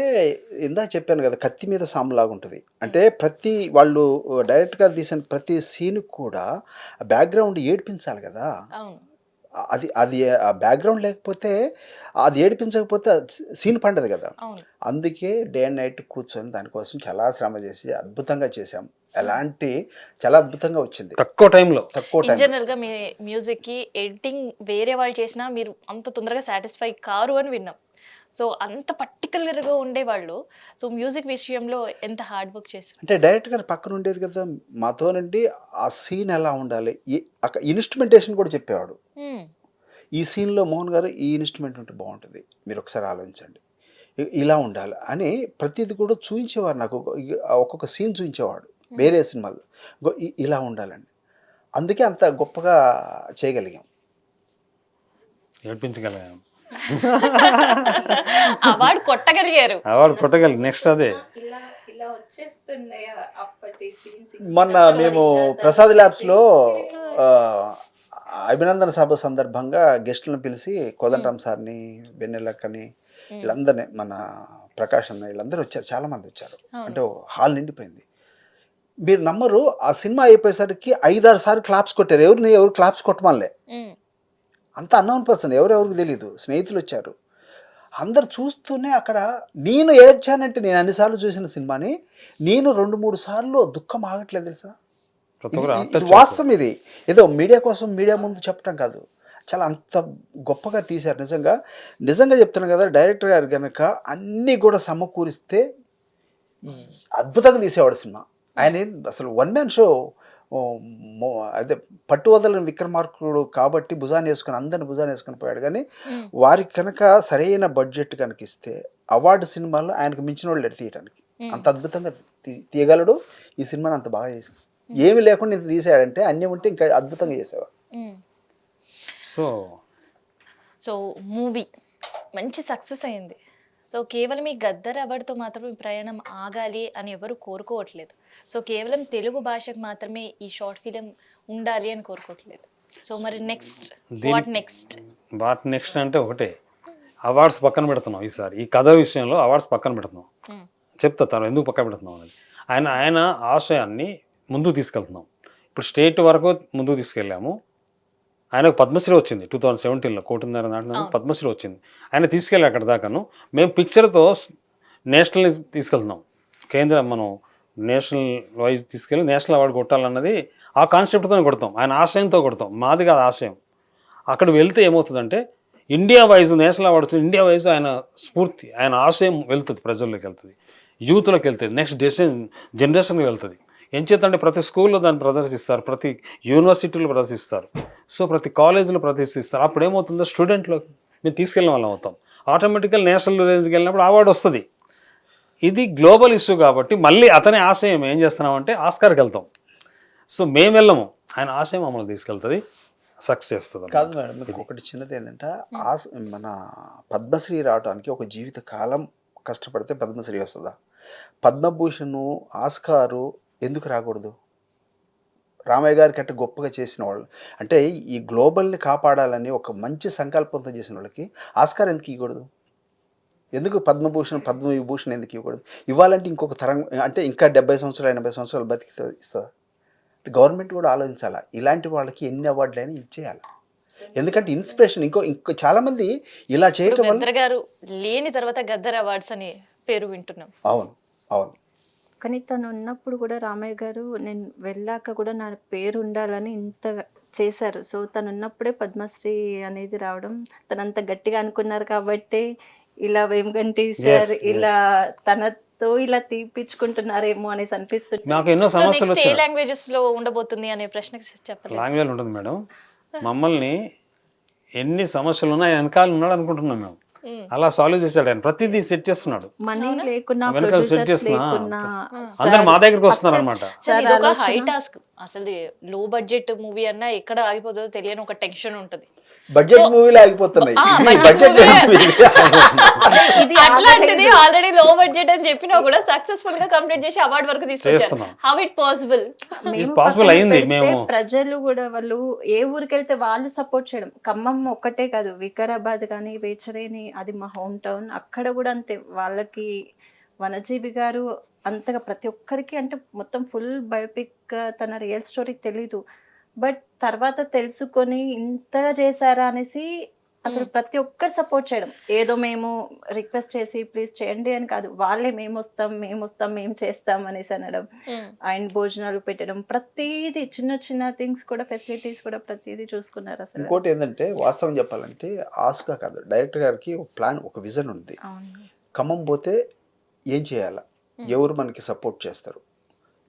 ఇందాక చెప్పాను కదా, కత్తి మీద సాములాగా ఉంటుంది. అంటే ప్రతి వాళ్ళు డైరెక్టర్ గారు తీసిన ప్రతి సీన్ కూడా బ్యాక్గ్రౌండ్ ఏడిపించాలి కదా. అవును. అది అది ఆ బ్యాక్గ్రౌండ్ లేకపోతే, అది ఏడిపించకపోతే సీన్ పండదు కదా. అవును. అందుకే డే అండ్ నైట్ కూర్చొని దానికోసం చాలా శ్రమ చేసి అద్భుతంగా చేసాం. ఎలాంటి చాలా అద్భుతంగా వచ్చింది తక్కువ టైంలో. తక్కువ ఇన్ టైం. జనరల్ గా మీ మ్యూజిక్ కి ఎడిటింగ్ వేరే వాళ్ళు చేసినా మీరు అంత తొందరగా సాటిస్ఫై కారు అని విన్నాం. సో అంత పర్టికులర్ గా ఉండేవాళ్ళు. సో మ్యూజిక్ విషయంలో ఎంత హార్డ్ వర్క్ చేశారు? అంటే డైరెక్టర్ గారు పక్కన ఉండేది కదా మాతోనండి. ఆ సీన్ ఎలా ఉండాలి, అక్కడ ఇన్స్ట్రుమెంటేషన్ కూడా చెప్పేవాడు. ఈ సీన్లో మోహన్ గారు ఈ ఇన్స్ట్రుమెంట్ ఉంటే బాగుంటుంది, మీరు ఒకసారి ఆలోచించండి, ఇలా ఉండాలి అని ప్రతిదీ కూడా చూపించేవారు నాకు. ఒక్కొక్క సీన్ చూపించేవాడు వేరే సినిమాలు, ఇలా ఉండాలండి. అందుకే అంత గొప్పగా చేయగలిగాం, ఏడ్పించగలిగాం, అవార్డు కొట్టగలిగారు. అవార్డు కొట్టగలి. నెక్స్ట్ అదే మొన్న మేము ప్రసాద్ ల్యాబ్స్లో అభినందన సభ సందర్భంగా గెస్టులను పిలిచి కోదండరామ్ సార్ని, బెన్నెలక్కని, వీళ్ళందరినీ, మన ప్రకాష్ అన్న, వీళ్ళందరూ వచ్చారు, చాలామంది వచ్చారు. అంటే హాల్ నిండిపోయింది. మీరు నమ్మరు, ఆ సినిమా అయిపోయేసరికి 5-6 సార్లు క్లాప్స్ కొట్టారు. ఎవరు క్లాప్స్ కొట్టమనిలే, అంత అన్నోన్ పర్సన్, ఎవరెవరికి తెలీదు, స్నేహితులు వచ్చారు. అందరు చూస్తూనే అక్కడ నేను ఏడ్చానంటే, నేను అన్నిసార్లు చూసిన సినిమాని నేను 2-3 సార్లు దుఃఖం ఆగట్లేదు తెలుసా. ఇది వాస్తవం. ఇది ఏదో మీడియా కోసం మీడియా ముందు చెప్పడం కాదు, చాలా అంత గొప్పగా తీశారు. నిజంగా చెప్తున్నాను కదా, డైరెక్టర్ గారు కనుక అన్నీ కూడా సమకూరిస్తే అద్భుతంగా తీసేవాడు సినిమా. ఆయన అసలు వన్ మ్యాన్ షో. అదే పట్టు వదలని విక్రమార్కుడు కాబట్టి అందరిని భుజాన్ని వేసుకొని పోయాడు. కానీ వారికి కనుక సరైన బడ్జెట్ కనుక ఇస్తే అవార్డు సినిమాల్లో ఆయనకు మించిన వాళ్ళు తీయటానికి అంత అద్భుతంగా తీయగలడు. ఈ సినిమాని అంత బాగా చేసి, ఏమి లేకుండా ఇంత తీసాడంటే అన్నీ ఉంటే ఇంకా అద్భుతంగా చేసేవాడు. సో మూవీ మంచి సక్సెస్ అయింది. సో కేవలం ఈ గద్దర్ అవార్డుతో మాత్రమే ప్రయాణం ఆగాలి అని ఎవరు కోరుకోవట్లేదు. సో కేవలం తెలుగు భాషకు మాత్రమే ఈ షార్ట్ ఫిలిం ఉండాలి అని కోరుకోవట్లేదు. సో మరి వాట్ నెక్స్ట్ అంటే ఒకటే, అవార్డ్స్ పక్కన పెడుతున్నాం ఈసారి. ఈ కథ విషయంలో అవార్డ్స్ పక్కన పెడుతున్నాం. చెప్తా తను ఎందుకు పక్కన పెడుతున్నాం అనేది. ఆయన ఆశయాన్ని ముందుకు తీసుకెళ్తున్నాం. ఇప్పుడు స్టేట్ వరకు ముందుకు తీసుకెళ్ళాము. ఆయనకు పద్మశ్రీ వచ్చింది 2017లో, 1.5 నాటిన పద్మశ్రీ వచ్చింది. ఆయన తీసుకెళ్ళి అక్కడ దాకాను. మేము పిక్చర్తో నేషనల్ తీసుకెళ్తున్నాం. మనం నేషనల్ వైజ్ తీసుకెళ్ళి నేషనల్ అవార్డు కొట్టాలన్నది ఆ కాన్సెప్ట్తో కొడతాం, ఆయన ఆశయంతో కొడతాం, మాది కాదు ఆశయం. అక్కడ వెళ్తే ఏమవుతుందంటే ఇండియా వైజ్ నేషనల్ అవార్డు వచ్చింది, ఇండియా వైజ్ ఆయన స్ఫూర్తి, ఆయన ఆశయం వెళ్తుంది, ప్రజల్లోకి వెళ్తుంది, యూత్లోకి వెళ్తుంది, నెక్స్ట్ జనరేషన్కి వెళ్తుంది. ఏం చేతంటే ప్రతి స్కూల్లో దాన్ని ప్రదర్శిస్తారు, ప్రతి యూనివర్సిటీలో ప్రదర్శిస్తారు, సో ప్రతి కాలేజీలో ప్రదర్శిస్తారు. అప్పుడు ఏమవుతుందో స్టూడెంట్లో మేము తీసుకెళ్ళిన వాళ్ళం అవుతాం, ఆటోమేటిక్గా నేషనల్ రేంజ్కి వెళ్ళినప్పుడు అవార్డు వస్తుంది. ఇది గ్లోబల్ ఇష్యూ కాబట్టి మళ్ళీ అతని ఆశయం ఏం చేస్తున్నామంటే ఆస్కార్కి వెళ్తాం. సో మేము వెళ్ళము, ఆయన ఆశయం మమ్మల్ని తీసుకెళ్తుంది, సక్సెస్ చేస్తుంది. కాదు మేడం, మీకు ఒకటి చిన్నది ఏంటంటే మన పద్మశ్రీ రావడానికి ఒక జీవిత కాలం కష్టపడితే పద్మశ్రీ వస్తుందా? పద్మభూషణ్, ఆస్కారు ఎందుకు రాకూడదు? రామయ్య గారికి అట్లా గొప్పగా చేసిన వాళ్ళు, అంటే ఈ గ్లోబల్ని కాపాడాలని ఒక మంచి సంకల్పంతో చేసిన వాళ్ళకి ఆస్కార్ ఎందుకు ఇవ్వకూడదు? ఎందుకు పద్మభూషణ్, పద్మవిభూషణ్ ఎందుకు ఇవ్వకూడదు? ఇవ్వాలంటే ఇంకొక తరం, అంటే ఇంకా 70 సంవత్సరాలు 80 సంవత్సరాలు బతికితే ఇస్తుందా? గవర్నమెంట్ కూడా ఆలోచించాలా, ఇలాంటి వాళ్ళకి ఎన్ని అవార్డులైనా ఇచ్చేయాలి. ఎందుకంటే ఇన్స్పిరేషన్. ఇంకో చాలామంది ఇలా చేయటం వల్ల గద్దర్ గారు లేని తర్వాత గద్దర్ అవార్డ్స్ అని పేరు వింటున్నాం. అవును అవును. కానీ తను ఉన్నప్పుడు కూడా రామయ్య గారు నేను వెళ్ళాక కూడా నా పేరు ఉండాలని ఇంత చేశారు. సో తను ఉన్నప్పుడే పద్మశ్రీ అనేది రావడం, తను అంత గట్టిగా అనుకున్నారు కాబట్టి ఇలా వేమగంటి సార్ ఇలా తనతో ఇలా తీపిచ్చుకుంటున్నారేమో అనేసి అనిపిస్తుంది. మాకు ఎన్నో సో సమస్యలు నెక్స్ట్ ఏ వచ్చాయి. లాంగ్వేజెస్ లో ఉండబోతుంది అనే ప్రశ్నకి చెప్పలేదు. లాంగ్వేజ్ ఉంటుంది మేడం, మమ్మల్ని ఎన్ని సమస్యలు ఉన్నాయి వెనకాల ఉన్నాడు అనుకుంటున్నాం మేము, అలా సాల్వ్ చేశాడు ఆయన, ప్రతిదీ సెట్ చేస్తున్నాడు. మనీ లేకున్నా వెనకాల సెట్ ప్రొడ్యూసర్స్ చేస్తున్నా లేకున్నా అందరు మా దగ్గరికి వస్తున్నారు అనమాట. సార్ ఇది ఒక హై టాస్క్. అసలు లో బడ్జెట్ మూవీ అన్నా ఎక్కడ ఆగిపోతుందో తెలియని ఒక టెన్షన్ ఉంటది. బడ్జెట్ మూవీలు ఆగిపోతున్నాయి. ఇది అట్లాంటిది ఆల్రెడీ లో బడ్జెట్ అని చెప్పినా కూడా సక్సెస్ఫుల్ గా కంప్లీట్ చేసి అవార్డు వరకు తీసుకొచ్చారు. చేస్తున్నాం. How it possible? మేము పాసిబుల్ పక్కన అయింది. పెడితే మేము ప్రజలు కూడా వాళ్ళు ఏ ఊరికి వెళ్తే వాళ్ళు సపోర్ట్ చేయడం. ఖమ్మం ఒక్కటే కాదు, వికారాబాద్ కానీ వేచరేని అది మా హోమ్ టౌన్, అక్కడ కూడా అంతే. వాళ్ళకి వనజీవి గారు అంతగా ప్రతి ఒక్కరికి అంటే మొత్తం ఫుల్ బయోపిక్ తన రియల్ స్టోరీ తెలీదు, బట్ తర్వాత తెలుసుకొని ఇంతగా చేశారా అనేసి అసలు ప్రతి ఒక్కరు సపోర్ట్ చేయడం. ఏదో మేము రిక్వెస్ట్ చేసి ప్లీజ్ చేయండి అని కాదు, వాళ్ళే మేము వస్తాం మేము చేస్తాం అనేసి అనడం, ఆయన భోజనాలు పెట్టడం, ప్రతిదీ చిన్న చిన్న థింగ్స్ కూడా ఫెసిలిటీస్ కూడా ప్రతిదీ చూసుకున్నారు. అసలు ఇంకోటి ఏంటంటే వాస్తవం చెప్పాలంటే ఆస్కా కాదు, డైరెక్టర్ గారికి ఒక ప్లాన్, ఒక విజన్ ఉంది. ఖమ్మం పోతే ఏం చేయాలా, ఎవరు మనకి సపోర్ట్ చేస్తారు,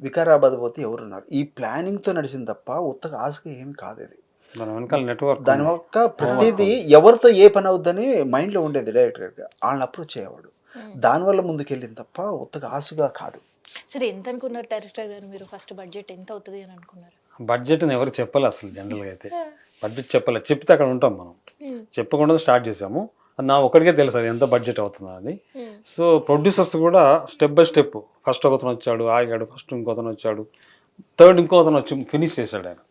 వికారాబాద్ పోతే ఎవరున్నారు, ఈ ప్లానింగ్తో నడిచింది తప్ప ఉత్తగా ఆస్కా ఏం కాదు. ఇది దాని యొక్క ప్రతిదీ ఎవరితో ఏ పని అవుద్దని మైండ్లో ఉండేది డైరెక్టర్ గారికి, వాళ్ళని అప్రోచ్ అయ్యేవాడు, దానివల్ల ముందుకెళ్ళింది తప్ప ఉత్తగా ఆశగా కాదు. సరే ఎంత అనుకున్నారు డైరెక్టర్ గారు మీరు? ఫస్ట్ బడ్జెట్ ఎంత అవుతుంది అని అనుకున్నారు? బడ్జెట్ ఎవరు చెప్పాలి అసలు, జనరల్గా అయితే బడ్జెట్ చెప్పాలి, చెప్తే అక్కడ ఉంటాం మనం, చెప్పకుండా స్టార్ట్ చేసాము. అది నా ఒక్కడికే తెలుసు అది ఎంత బడ్జెట్ అవుతుందో అది. సో ప్రొడ్యూసర్స్ కూడా స్టెప్ బై స్టెప్, ఫస్ట్ ఒకతను వచ్చాడు ఆగాడు, ఫస్ట్ ఇంకొతను వచ్చాడు, థర్డ్ ఇంకొతను వచ్చి ఫినిష్ చేశాడు ఆయన.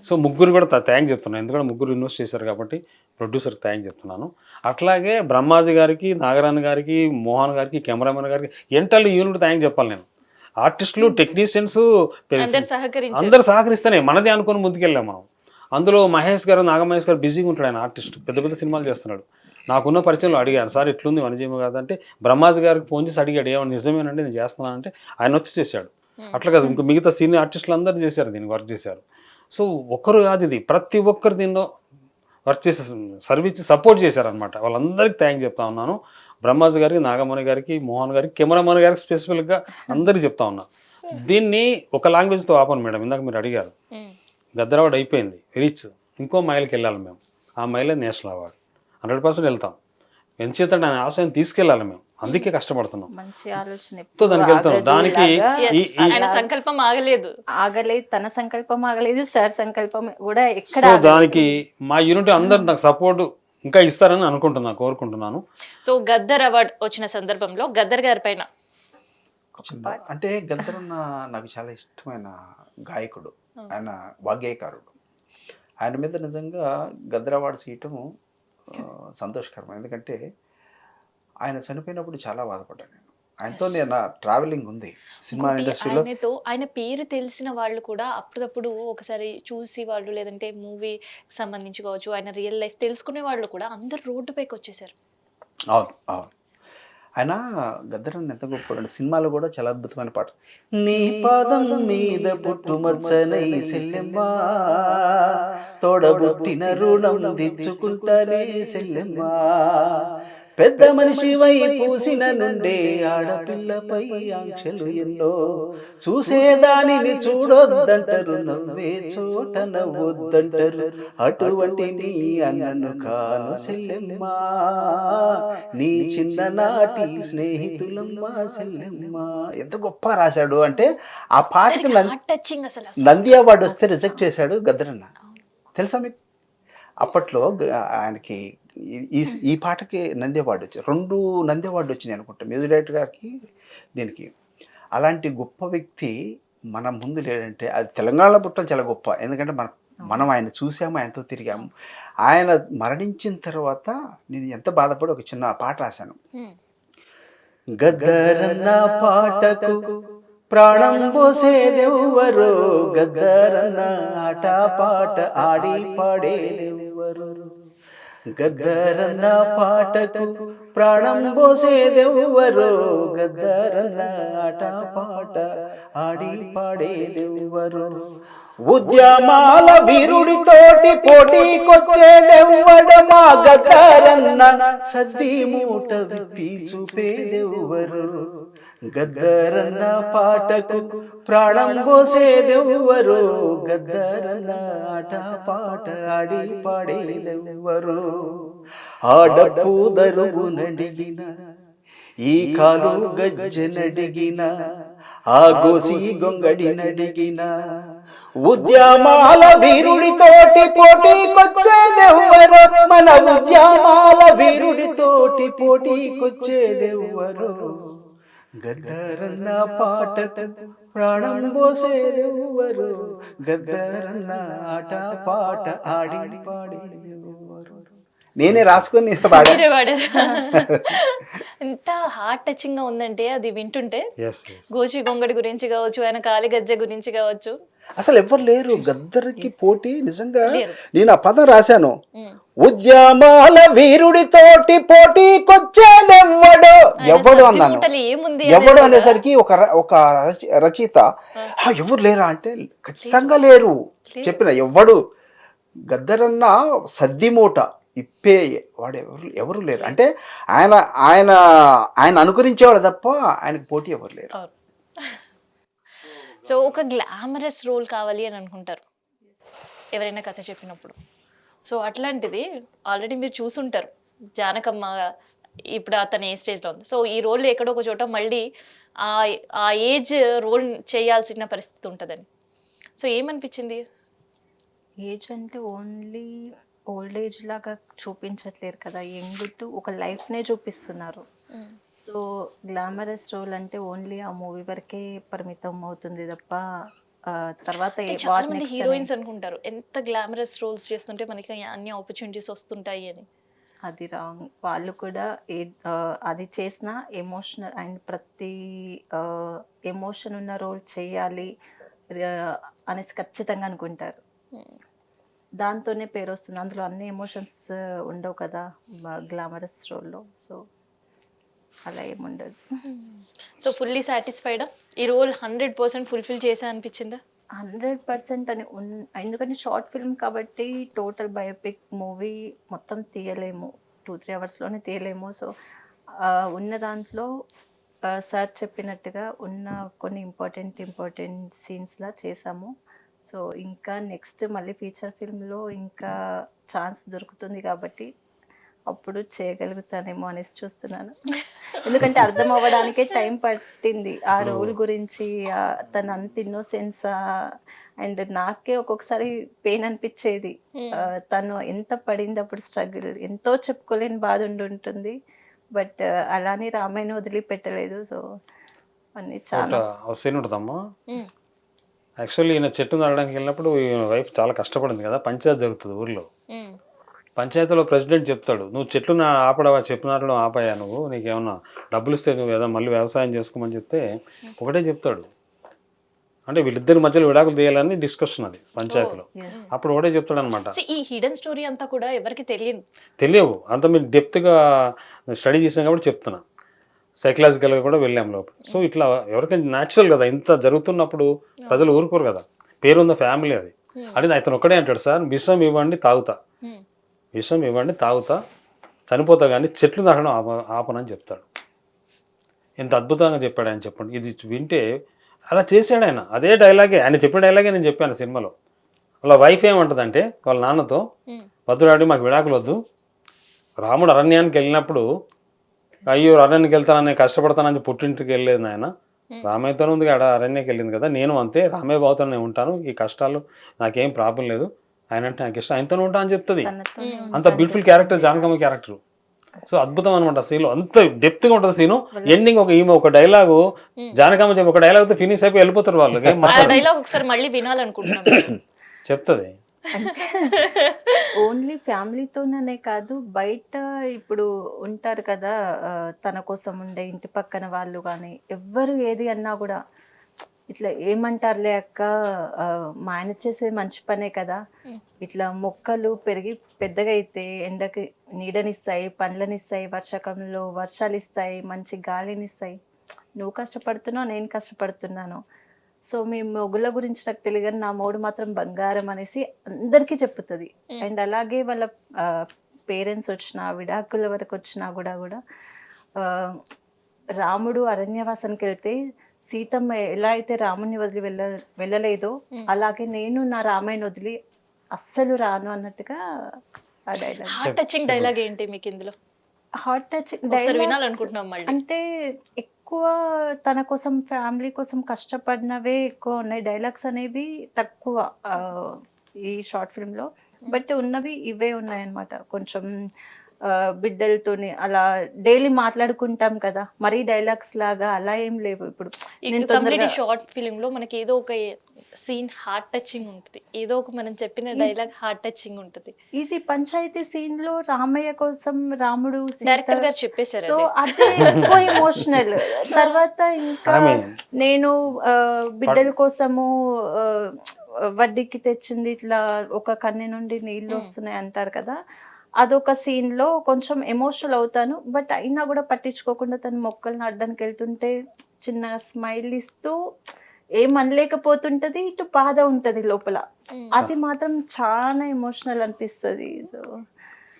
సో ముగ్గురు కూడా థ్యాంక్ చెప్తున్నాను, ఎందుకంటే ముగ్గురు ఇన్వెస్ట్ చేశారు కాబట్టి ప్రొడ్యూసర్కి థ్యాంక్ చెప్తున్నాను. అట్లాగే బ్రహ్మాజీ గారికి, నాగరాణ్ గారికి, మోహన్ గారికి, కెమెరామెన్ గారికి, ఎంటల్ యూనిట్ థ్యాంక్ చెప్పాలి నేను. ఆర్టిస్టులు, టెక్నీషియన్స్ అందరు సహకరిస్తేనే మనది అనుకుని ముందుకెళ్ళాం మనం. అందులో మహేష్ గారు, నాగమహేష్ గారు బిజీగా ఉంటాడు, ఆయన ఆర్టిస్ట్ పెద్ద పెద్ద సినిమాలు చేస్తున్నాడు. నాకున్న పరిచయంలో అడిగాను, సార్ ఎట్లుంది వనజీవి కాదంటే బ్రహ్మాజీ గారికి ఫోన్ చేసి అడిగాడు, ఏమన్నా నిజమేనండి నేను చేస్తున్నానంటే ఆయన వచ్చి చేశాడు. అట్లా కాదు, ఇంకా మిగతా సీనియర్ ఆర్టిస్టులు అందరూ చేశారు, దీనికి వర్క్ చేశారు. సో ఒక్కరు కాదు, ఇది ప్రతి ఒక్కరు దీనిలో వర్క్ చేసే సర్వీస్ సపోర్ట్ చేశారనమాట. వాళ్ళందరికీ థ్యాంక్ చెప్తా ఉన్నాను. బ్రహ్మాజీ గారికి, నాగమణి గారికి, మోహన్ గారికి, కెమెరామన్ గారికి స్పెసిఫిక్గా అందరికీ చెప్తా ఉన్నా. దీన్ని ఒక లాంగ్వేజ్తో ఆపను మేడం, ఇందాక మీరు అడిగారు. గద్దర్ అవార్డు అయిపోయింది, రీచ్, ఇంకో మైల్కి వెళ్ళాలి మేము, ఆ మైలే నేషనల్ అవార్డు 100% వెళ్తాం. ఎంచేత ఆయన ఆశయం తీసుకెళ్ళాలి మేము, అందుకే కష్టపడుతున్నాం. మంచి ఆలోచన, దానికి వెళ్తాం. దానికి ఆయన సంకల్పం ఆగలేదు, తన సంకల్పం ఆగలేదు, సార్ సంకల్పం కూడా ఎక్కడ. సో దానికి మా యూనిట్ అందరు నాకు సపోర్ట్ ఇంకా ఇస్తారని అనుకుంటున్నా, కోరుకుంటున్నాను. సో గద్దర్ అవార్డు వచ్చిన సందర్భంలో గద్దర్ గారి పైన అంటే గద్దర్ నాకు చాలా ఇష్టమైన గాయకుడు, ఆయన వాగ్గేయకారుడు. ఆయన మీద నిజంగా గద్దర్ అవార్డ్స్ ఇవ్వటము సంతోషకరం. ఎందుకంటే ఆయన చనిపోయినప్పుడు చాలా బాధపడ్డాను నేను. ఆయనతో నేను ట్రావెలింగ్ ఉంది సినిమా ఇండస్ట్రీలో. ఆయన పేరు తెలిసిన వాళ్ళు కూడా అప్పుడప్పుడు ఒకసారి చూసి వాళ్ళు, లేదంటే మూవీ సంబంధించి కావచ్చు, ఆయన రియల్ లైఫ్ తెలుసుకునే వాళ్ళు కూడా అందరు రోడ్డు పైకి వచ్చేసారు. అవును అవును. ఆయన గద్దరన్న ఎంత గొప్ప సినిమాలో కూడా చాలా అద్భుతమైన పాట. నీ పాదం మీద పుట్టుమచ్చనై సెల్లెమ్మా, తోడబుట్టిన రుణం తెచ్చుకుంటానే సెల్లెమ్మా, పెద్ద మనిషివై పూసిన నుండే ఆడపిల్లపై ఆంక్షలు ఎన్నో, చూసేదానిని చూడొద్దంటారు, నవ్వే చోట నవ్వొద్దంటారు, అటువంటి నీ అన్నను కాను సెల్లెమ్మా, నీ చిన్ననాటి స్నేహితులమ్మా సెల్లెమ్మా. ఎంత గొప్ప రాశాడు అంటే ఆ పాటకి టచింగ్ అసలు నంది అవార్డు వస్తే రిజెక్ట్ చేశాడు గద్దరన్న, తెలుసా మీకు? అప్పట్లో ఆయనకి ఈ పాటకి నంది అవార్డు వచ్చాయి, 2 నంది అవార్డు వచ్చినాయి అనుకుంటా మ్యూజిక్ డైరెక్టర్ గారికి దీనికి. అలాంటి గొప్ప వ్యక్తి మన ముందు లేడంటే అది తెలంగాణలో పుట్టడం చాలా గొప్ప. ఎందుకంటే మనం ఆయన చూసాము, ఆయనతో తిరిగాము. ఆయన మరణించిన తర్వాత నేను ఎంత బాధపడి ఒక చిన్న పాట రాశాను. గద్దరన్న పాటకు ప్రాణం పోసేదెవ్వరో, గద్దరన్న ఆట పాట ఆడి పాడేదెవ్వరు, గద్దరన్న పాటకు ప్రాణం పోసేదెవ్వరో, గద్దరన్న ఆట పాట ఆడి పాడేదెవ్వరు, ఉద్యమాల వీరుడితోటి పోటీకొచ్చేదెవ్వడమా, గద్దరన్న సద్ది మూట విప్పి చూపేదెవ్వరు, గద్దరన్న పాటకు ప్రాణం పోసేదెవ్వరు, గద్దరన్న ఆట పాట ఆడి పాడేదెవ్వరు, ఆడపు దరువు నడిగిన ఈ కాలు గజ్జెనడిగిన ఆ గోసి గొంగడి నడిగిన, ఉద్యమాల వీరుడితోటి పోటీకొచ్చేదెవ్వరు, మన ఉద్యమాల వీరుడితోటి పోటీకొచ్చేదెవ్వరు, గద్దరన్న పాటకు ప్రాణం పోసేదెవ్వరు, గద్దరన్న ఆట పాట ఆడి పాడేదెవ్వరు. నేనే రాసుకొని పాడారు. ఎంత హార్ట్ టచింగ్ గా ఉందంటే అది వింటుంటే. గోచి గొంగడి గురించి కావచ్చు, ఆయన కాలి గజ్జె గురించి కావచ్చు, అసలు ఎవరు లేరు గద్దరికి పోటీ. నిజంగా నేను ఆ పదం రాశాను, ఉద్యమాల వీరుడితోటి పోటీకొచ్చేదెవ్వడు, ఎవడు అన్నాను. ఎవడు అనేసరికి ఒక రచయిత ఎవరు లేరా అంటే ఖచ్చితంగా లేరు చెప్పిన. ఎవడు గద్దరన్న సద్దిమూట ఇప్పే వాడు ఎవరు లేరు అంటే ఆయన ఆయన ఆయన అనుకరించేవాడు తప్ప ఆయనకు పోటీ ఎవరు లేరు. సో ఒక గ్లామరస్ రోల్ కావాలి అని అనుకుంటారు ఎవరైనా కథ చెప్పినప్పుడు. సో అట్లాంటిది ఆల్రెడీ మీరు చూసుంటారు జానకమ్మ, ఇప్పుడు అతను ఏ స్టేజ్లో ఉంది. సో ఈ రోల్ ఎక్కడో ఒక చోట మళ్ళీ ఆ ఏజ్ రోల్ చేయాల్సిన పరిస్థితి ఉంటుందని. సో ఏమనిపించింది? ఏజ్ అంటే ఓన్లీ ఓల్డ్ ఏజ్ లాగా చూపించట్లేరు కదా, యంగ్ టు ఒక లైఫ్నే చూపిస్తున్నారు. సో గ్లామరస్ రోల్ అంటే ఓన్లీ ఆ మూవీ వరకే పరిమితం అవుతుంది తప్ప తర్వాత చాలా మంది హీరోయిన్స్ అనుకుంటారు ఎంత గ్లామరస్ రోల్స్ చేస్తుంటే మనకి అన్ని ఆపర్చునిటీస్ వస్తుంటాయి అని. అది రాంగ్. వాళ్ళు కూడా అది చేసిన ఎమోషనల్ అండ్ ప్రతి ఎమోషన్ ఉన్న రోల్ చేయాలి అనేసి ఖచ్చితంగా అనుకుంటారు. దాంతోనే పేరు వస్తుంది. అందులో అన్ని ఎమోషన్స్ ఉండవు కదా గ్లామరస్ రోల్లో. సో అలా ఏముండదు. సో ఫుల్లీ సాటిస్ఫైడా? ఈ రోల్ 100% ఫుల్ఫిల్ చేసా అనిపించిందా? 100% అని ఎందుకంటే షార్ట్ ఫిల్మ్ కాబట్టి టోటల్ బయోపిక్ మూవీ మొత్తం తీయలేము, 2-3 అవర్స్లోనే తీయలేము. సో ఉన్న దాంట్లో సార్ చెప్పినట్టుగా ఉన్న కొన్ని ఇంపార్టెంట్ సీన్స్లా చేసాము. సో ఇంకా నెక్స్ట్ మళ్ళీ ఫీచర్ ఫిల్మ్లో ఇంకా ఛాన్స్ దొరుకుతుంది కాబట్టి అప్పుడు చేయగలుగుతానేమో అనేసి చూస్తున్నాను. ఎందుకంటే అర్థం అవ్వడానికే టైం పట్టింది ఆ రోల్ గురించి, తన అంత ఇన్నోసెన్స్. అండ్ నాకే ఒక్కొక్కసారి పెయిన్ అనిపించేది, తను ఎంత పడింది అప్పుడు స్ట్రగుల్, ఎంతో చెప్పుకోలేని బాధ ఉంటుంది. బట్ అలానే రామాయణ వదిలిపెట్టలేదు. సో అన్ని చాలా ఉంటుందమ్మా. యాక్చువల్లీ ఈయన చెట్టు నడడానికి వెళ్ళినప్పుడు ఈయన వైఫ్ చాలా కష్టపడింది కదా, పంచాయతీ జరుగుతుంది ఊర్లో. పంచాయతీలో ప్రెసిడెంట్ చెప్తాడు, నువ్వు చెట్లు ఆపడవా, చెప్పు నాటడం ఆపాయా, నువ్వు నీకేమన్నా డబ్బులు ఇస్తే నువ్వు ఏదో మళ్ళీ వ్యవసాయం చేసుకోమని చెప్తే ఒకటే చెప్తాడు. అంటే వీళ్ళిద్దరి మధ్యలో విడాకులు తీయాలని డిస్కషన్ అది పంచాయతీలో. అప్పుడు ఒకటే చెప్తాడు అనమాట. ఈ హిడెన్ స్టోరీ అంతా కూడా ఎవరికి తెలియవు. అంత మీరు డెప్త్గా స్టడీ చేసాం కాబట్టి చెప్తున్నా. సైకలాజికల్గా కూడా వెళ్ళాం లోపల. సో ఇట్లా ఎవరికైనా న్యాచురల్ కదా, ఇంత జరుగుతున్నప్పుడు ప్రజలు ఊరుకోరు కదా, పేరున్న ఫ్యామిలీ అది. అది అతను ఒక్కడే అంటాడు, సార్ విషం ఇవ్వండి తాగుతా, విషం ఇవ్వండి తాగుతా, చనిపోతా కానీ చెట్లు నాటడం ఆపనని చెప్తాడు. ఎంత అద్భుతంగా చెప్పాడు ఆయన, చెప్పండి. ఇది వింటే అలా చేశాడు ఆయన. అదే డైలాగే, ఆయన చెప్పిన డైలాగే నేను చెప్పాను సినిమాలో. వాళ్ళ వైఫ్ ఏమంటుందంటే వాళ్ళ నాన్నతో, వద్దు డాడీ మాకు విడాకులు వద్దు, రాముడు అరణ్యానికి వెళ్ళినప్పుడు అయ్యో అరణ్యానికి వెళ్తానని కష్టపడతానని పుట్టింటికి వెళ్ళలేదు నాయన, రామయ్యతోనే ఉంది కదా అరణ్యకి వెళ్ళింది కదా, నేను అంతే రామయ్య బాబుతో నేను ఉంటాను, ఈ కష్టాలు నాకేం ప్రాబ్లం లేదు, ఆయన అంటే నాకు ఇష్టం, ఆయనతోనే ఉంటా అని చెప్తుంది. అంత beautiful character Janakamma character. So అద్భుతం అనమాట సీన్, అంత డెప్త్గా ఉంటుంది సీను. ఎండింగ్ ఈమె ఒక డైలాగు జానకమ్మ చెప్పి ఒక డైలాగ్ ఫినిష్ అయిపోయి వెళ్ళిపోతారు వాళ్ళు. డైలాగ్ ఒకసారి మళ్ళీ వినాలనుకుంటున్నాను. చెప్తుంది. ఓన్లీ ఫ్యామిలీతోనే కాదు, బయట ఇప్పుడు ఉంటారు కదా తన కోసం ఉండే ఇంటి పక్కన వాళ్ళు కానీ ఎవ్వరు ఏది అన్నా కూడా ఇట్లా ఏమంటారులే అక్క, మా ఆయన చేసేది మంచి పనే కదా, ఇట్లా మొక్కలు పెరిగి పెద్దగా అయితే ఎండకి నీడనిస్తాయి, పండ్లనిస్తాయి, వర్షాకాలంలో వర్షాలు ఇస్తాయి, మంచి గాలినిస్తాయి, నువ్వు కష్టపడుతున్నావు నేను కష్టపడుతున్నాను, సో మీ మొగుల గురించి నాకు తెలియదు, నా మోడు మాత్రం బంగారం అనేసి అందరికీ చెప్పుతుంది. అండ్ అలాగే వాళ్ళ పేరెంట్స్ వచ్చినా విడాకుల వరకు వచ్చినా కూడా రాముడు అరణ్యవాసానికి వెళ్తే సీతమ్మ ఎలా అయితే రాముని వదిలి వెళ్ళలేదో అలాగే నేను నా రామయ్యని వదిలి అస్సలు రాను అన్నట్టుగా ఆ డైలాగ్. హార్ట్ టచింగ్ డైలాగ్ ఏంటి మీకు ఇందులో? హార్ట్ టచింగ్ వినాలనుకుంటున్నాం మళ్ళీ. అంటే ఎక్కువ తన కోసం ఫ్యామిలీ కోసం కష్టపడినవే ఎక్కువ ఉన్నాయి, డైలాగ్స్ అనేవి తక్కువ ఈ షార్ట్ ఫిల్మ్లో. బట్ ఉన్నవి ఇవే ఉన్నాయన్నమాట. కొంచెం బిడ్డలతోని అలా డైలీ మాట్లాడుకుంటాం కదా, మరీ డైలాగ్స్ లాగా అలా ఏం లేవు. ఇప్పుడు కంప్లీట్ షార్ట్ ఫిల్మ్ లో మనకి ఏదో ఒక సీన్ హార్ట్ టచింగ్ ఉంటుంది, ఏదో ఒక మనం చెప్పిన డైలాగ్ హార్ట్ టచింగ్ ఉంటుంది. ఇది పంచాయతీ సీన్ లో రామయ్య కోసం రాముడు డైరెక్టర్ గారు చెప్పేశారు, సో అదే ఎక్కువ ఎమోషనల్. తర్వాత ఇంకా నేను బిడ్డల కోసము వడ్డీకి తెచ్చింది ఇట్లా ఒక కన్నె నుండి నీళ్ళు వస్తున్నాయి అంటారు కదా, అదొక సీన్ లో కొంచెం ఎమోషనల్ అవుతాను. బట్ అయినా కూడా పట్టించుకోకుండా తను మొక్కలు నాటడానికి వెళ్తుంటే చిన్న స్మైల్ ఇస్తూ ఏమనలేకపోతుంటది, ఇటు బాధ ఉంటది లోపల, అది మాత్రం చాలా ఎమోషనల్ అనిపిస్తుంది.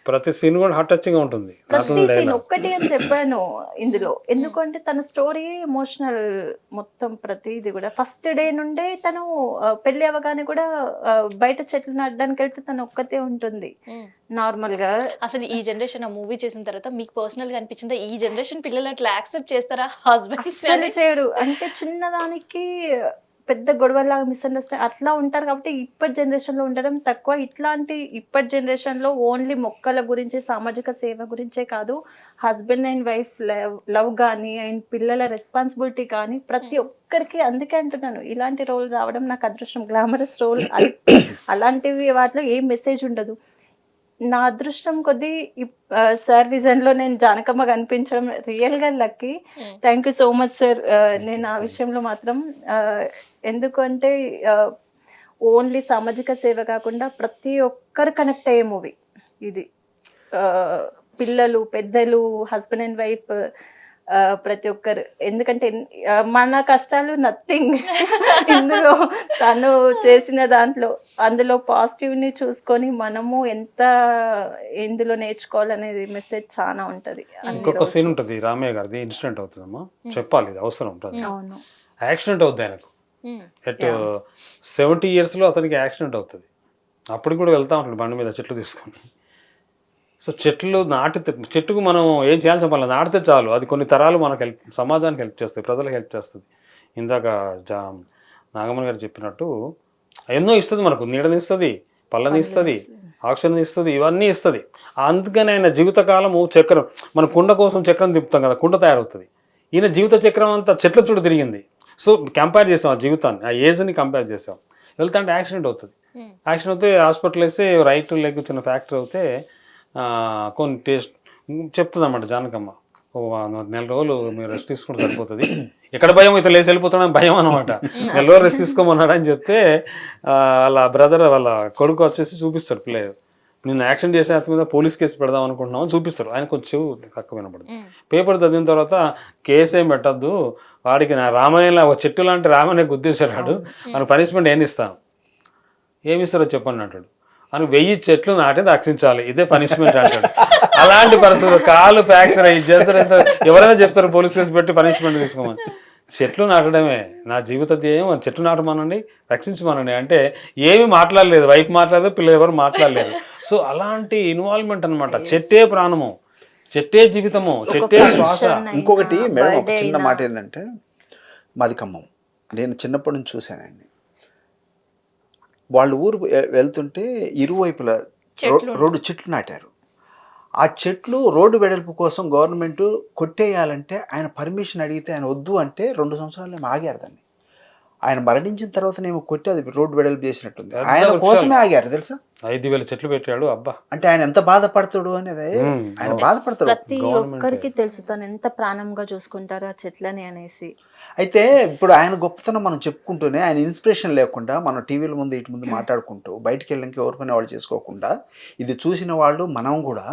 ప్రతి సీన్ కూడా హార్ట్ టచింగ్ ఉంటుంది. ప్రతి సీన్ ఒక్కటి అని చెప్పాను ఇందులో, ఎందుకంటే తన స్టోరీ ఎమోషనల్ మొత్తం. ప్రతిది కూడా ఫస్ట్ డే నుండే తను పెళ్లి అవ్వగానే కూడా బయట చెట్లు నాటడానికి వెళ్తే తను ఒక్కతే ఉంటుంది నార్మల్ గా. అసలు ఈ జనరేషన్ ఆ మూవీ చేసిన తర్వాత మీకు పర్సనల్ గా అనిపించిందా ఈ జనరేషన్ పిల్లలు అట్లా యాక్సెప్ట్ చేస్తారా? హస్బెండ్స్ చేయరు అంటే చిన్నదానికి పెద్ద గొడవలాగా మిస్అండర్స్టాండ్ అట్లా ఉంటారు. కాబట్టి ఇప్పటి జనరేషన్లో ఉండడం తక్కువ. ఇట్లాంటి ఇప్పటి జనరేషన్లో ఓన్లీ మొక్కల గురించి సామాజిక సేవ గురించే కాదు, హస్బెండ్ అండ్ వైఫ్ లవ్ కానీ అండ్ పిల్లల రెస్పాన్సిబిలిటీ కానీ ప్రతి ఒక్కరికి. అందుకే అంటున్నాను ఇలాంటి రోల్ రావడం నాకు అదృష్టం. గ్లామరస్ రోల్ అది అలాంటివి వాటిలో ఏం మెసేజ్ ఉండదు. నా అదృష్టం కొద్దీ సార్ విజన్లో నేను జానకమ్మ కనిపించడం రియల్గా lucky. Thank you so much sir. నేను ఆ విషయంలో మాత్రం ఎందుకంటే ఓన్లీ సామాజిక సేవ కాకుండా ప్రతి ఒక్కరు కనెక్ట్ అయ్యే మూవీ ఇది. పిల్లలు, పెద్దలు, హస్బెండ్ అండ్ వైఫ్, ప్రతి ఒక్కరు. ఎందుకంటే మన కష్టాలు నథింగ్ ఇందులో. తను చేసిన దాంట్లో అందులో పాజిటివ్ని చూసుకొని మనము ఎంత ఇందులో నేర్చుకోవాలనేది మెసేజ్ చాలా ఉంటుంది. ఇంకొక సీన్ ఉంటుంది రామయ్య గారిది, ఇన్సిడెంట్ అవుతుందమ్మా, చెప్పాలి ఇది అవసరం ఉంటుంది. యాక్సిడెంట్ అవుతుంది ఆయనకు ఎట్ 70 years అతనికి యాక్సిడెంట్ అవుతుంది. అప్పుడు కూడా వెళ్తా ఉంటాడు బండి మీద చెట్లు తీసుకొని. సో చెట్లు నాటితే, చెట్టుకు మనం ఏం చేయాల్సిన పని లేదు, నాటితే చాలు, అది కొన్ని తరాలు మనకు సమాజానికి హెల్ప్ చేస్తుంది, ప్రజలకు హెల్ప్ చేస్తుంది. ఇందాక నాగమణి గారు చెప్పినట్టు ఎన్నో ఇస్తుంది, మనకు నీడనిస్తుంది, పళ్ళనిస్తుంది, ఆక్సిజన్ ఇస్తుంది, ఇవన్నీ ఇస్తుంది. అందుకని ఆయన జీవితకాలము చక్రం, మన కుండ కోసం చక్రం తిప్పుతాం కదా, కుండ తయారవుతుంది. ఈయన జీవిత చక్రం అంతా చెట్ల చుట్టూ తిరిగింది. సో కంపేర్ చేసాం ఆ జీవితాన్ని, ఆ ఏజ్ని కంపేర్ చేసాం. వెళ్తా అంటే యాక్సిడెంట్ అవుతుంది. యాక్సిడెంట్ అవుతే హాస్పిటల్ వేస్తే రైట్ లెగ్ చిన్న ఫ్యాక్టరీ అవుతే కొన్ని టేస్ట్ చెప్తుంది అన్నమాట జానకమ్మ, 4 రోజులు మీరు రెస్ట్ తీసుకుంటే సరిపోతుంది. ఎక్కడ భయం అయితే లేచి వెళ్ళిపోతాడని భయం అనమాట. 4 రోజులు రెస్ట్ తీసుకోమన్నాడు అని చెప్తే వాళ్ళ బ్రదర్ వాళ్ళ కొడుకు వచ్చేసి చూపిస్తాడు ప్లే, నేను యాక్షన్ చేసే అతని మీద పోలీస్ కేసు పెడదాం అనుకుంటున్నాం అని చూపిస్తారు. ఆయన కొంచెం తక్కువ వినపడుతుంది. పేపర్ చదివిన తర్వాత కేసు ఏం పెట్టద్దు, వాడికి నా రామాయణ ఒక చెట్టు లాంటి రామాయణ గుద్దేశాడు వాడు, మనకు పనిష్మెంట్ ఏమి ఇస్తాను, ఏమి ఇస్తారో చెప్పండి అంటాడు. అని 1000 చెట్లు నాటి రక్షించాలి, ఇదే పనిష్మెంట్ అంటాడు. అలాంటి పరిస్థితులు కాలు ఫ్రాక్చర్ అయ్యి చేస్తారు. ఎవరైనా చెప్తారు పోలీస్ కేసు పెట్టి పనిష్మెంట్ తీసుకోమని. చెట్లు నాటడమే నా జీవిత ధ్యేయం, చెట్లు నాటమానండి, రక్షించమానండి అంటే ఏమి మాట్లాడలేదు, వైఫ్ మాట్లాడలేదు, పిల్లలు ఎవరు మాట్లాడలేదు. సో అలాంటి ఇన్వాల్వ్మెంట్ అనమాట. చెట్టే ప్రాణము, చెట్టే జీవితము, చెట్టే శ్వాస. ఇంకొకటి మేడం, ఒక చిన్న మాట ఏంటంటే, మాది ఖమ్మం, నేను చిన్నప్పటి నుంచి చూశానండి. వాళ్ళు ఊరు వెళ్తుంటే ఇరువైపుల రోడ్డు చెట్లు నాటారు. ఆ చెట్లు రోడ్డు వెడల్పు కోసం గవర్నమెంట్ కొట్టేయాలంటే ఆయన పర్మిషన్ అడిగితే ఆయన వద్దు అంటే 2 సంవత్సరాలు ఏమో ఆగారు దాన్ని. ఆయన మరణించిన తర్వాతనేమో కొట్టి అది రోడ్డు వెడల్పు చేసినట్టుంది. ఆయన కోసమే ఆగారు తెలుసా. 5000 చెట్లు పెట్టాడు. అబ్బా, అంటే ఆయన ఎంత బాధపడతాడు అనేది ఆయన బాధపడతాడు. ప్రతి ఒక్కరికి తెలుసు తను ఎంత ప్రాణంగా చూసుకుంటారు ఆ చెట్లని అనేసి. అయితే ఇప్పుడు ఆయన గొప్పతనం మనం చెప్పుకుంటూనే, ఆయన ఇన్స్పిరేషన్ లేకుండా మనం టీవీల ముందు ఇటు ముందు మాట్లాడుకుంటూ బయటికి వెళ్ళడానికి ఎవరి పని వాళ్ళు చేసుకోకుండా, ఇది చూసిన వాళ్ళు మనం కూడా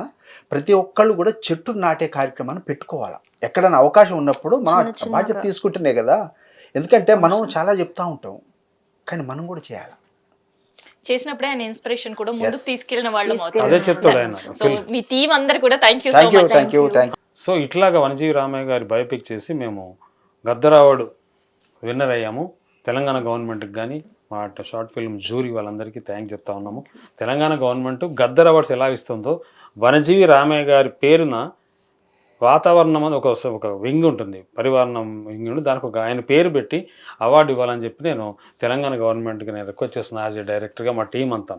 ప్రతి ఒక్కళ్ళు కూడా చెట్టు నాటే కార్యక్రమాన్ని పెట్టుకోవాలి. ఎక్కడైనా అవకాశం ఉన్నప్పుడు మనం బాధ్యత తీసుకుంటేనే కదా. ఎందుకంటే మనం చాలా చెప్తా ఉంటాం, కానీ మనం కూడా చేయాలి. చేసినప్పుడే ఆయన ఇన్స్పిరేషన్ కూడా ముందుకు తీసుకెళ్లిన వాళ్ళు. అదే చెప్తాడు ఆయన. సో మీ టీం అందరు కూడా thank you so much. Thank you. So ఇట్లాగా వనజీవి రామయ్య గారి బయోపిక్ చేసి మేము గద్దర్ అవార్డు విన్నర్ అయ్యాము. తెలంగాణ గవర్నమెంట్కి కానీ మా షార్ట్ ఫిల్మ్ జ్యూరీ వాళ్ళందరికీ థ్యాంక్ చెప్తా ఉన్నాము. తెలంగాణ గవర్నమెంట్ గద్దర్ అవార్డ్స్ ఎలా ఇస్తుందో వనజీవి రామయ్య గారి పేరున వాతావరణం అని ఒక వింగ్ ఉంటుంది, పరివారణం వింగ్ ఉంటుంది, దానికి ఒక ఆయన పేరు పెట్టి అవార్డు ఇవ్వాలని చెప్పి నేను తెలంగాణ గవర్నమెంట్కి నేను రిక్వెస్ట్ చేస్తున్నా యాజ్ ఏ డైరెక్టర్గా మా టీం అంతా.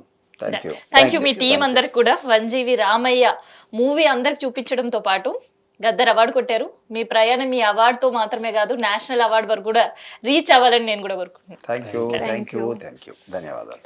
థ్యాంక్ యూ మీ టీం అందరికి కూడా. వనజీవి రామయ్య మూవీ అందరికి చూపించడంతో పాటు గద్దర్ అవార్డు కొట్టారు. మీ ప్రయాణం మీ అవార్డుతో మాత్రమే కాదు, నేషనల్ అవార్డు వరకు కూడా రీచ్ అవ్వాలని నేను కూడా కోరుకుంటున్నాను. Thank you. ధన్యవాదాలు.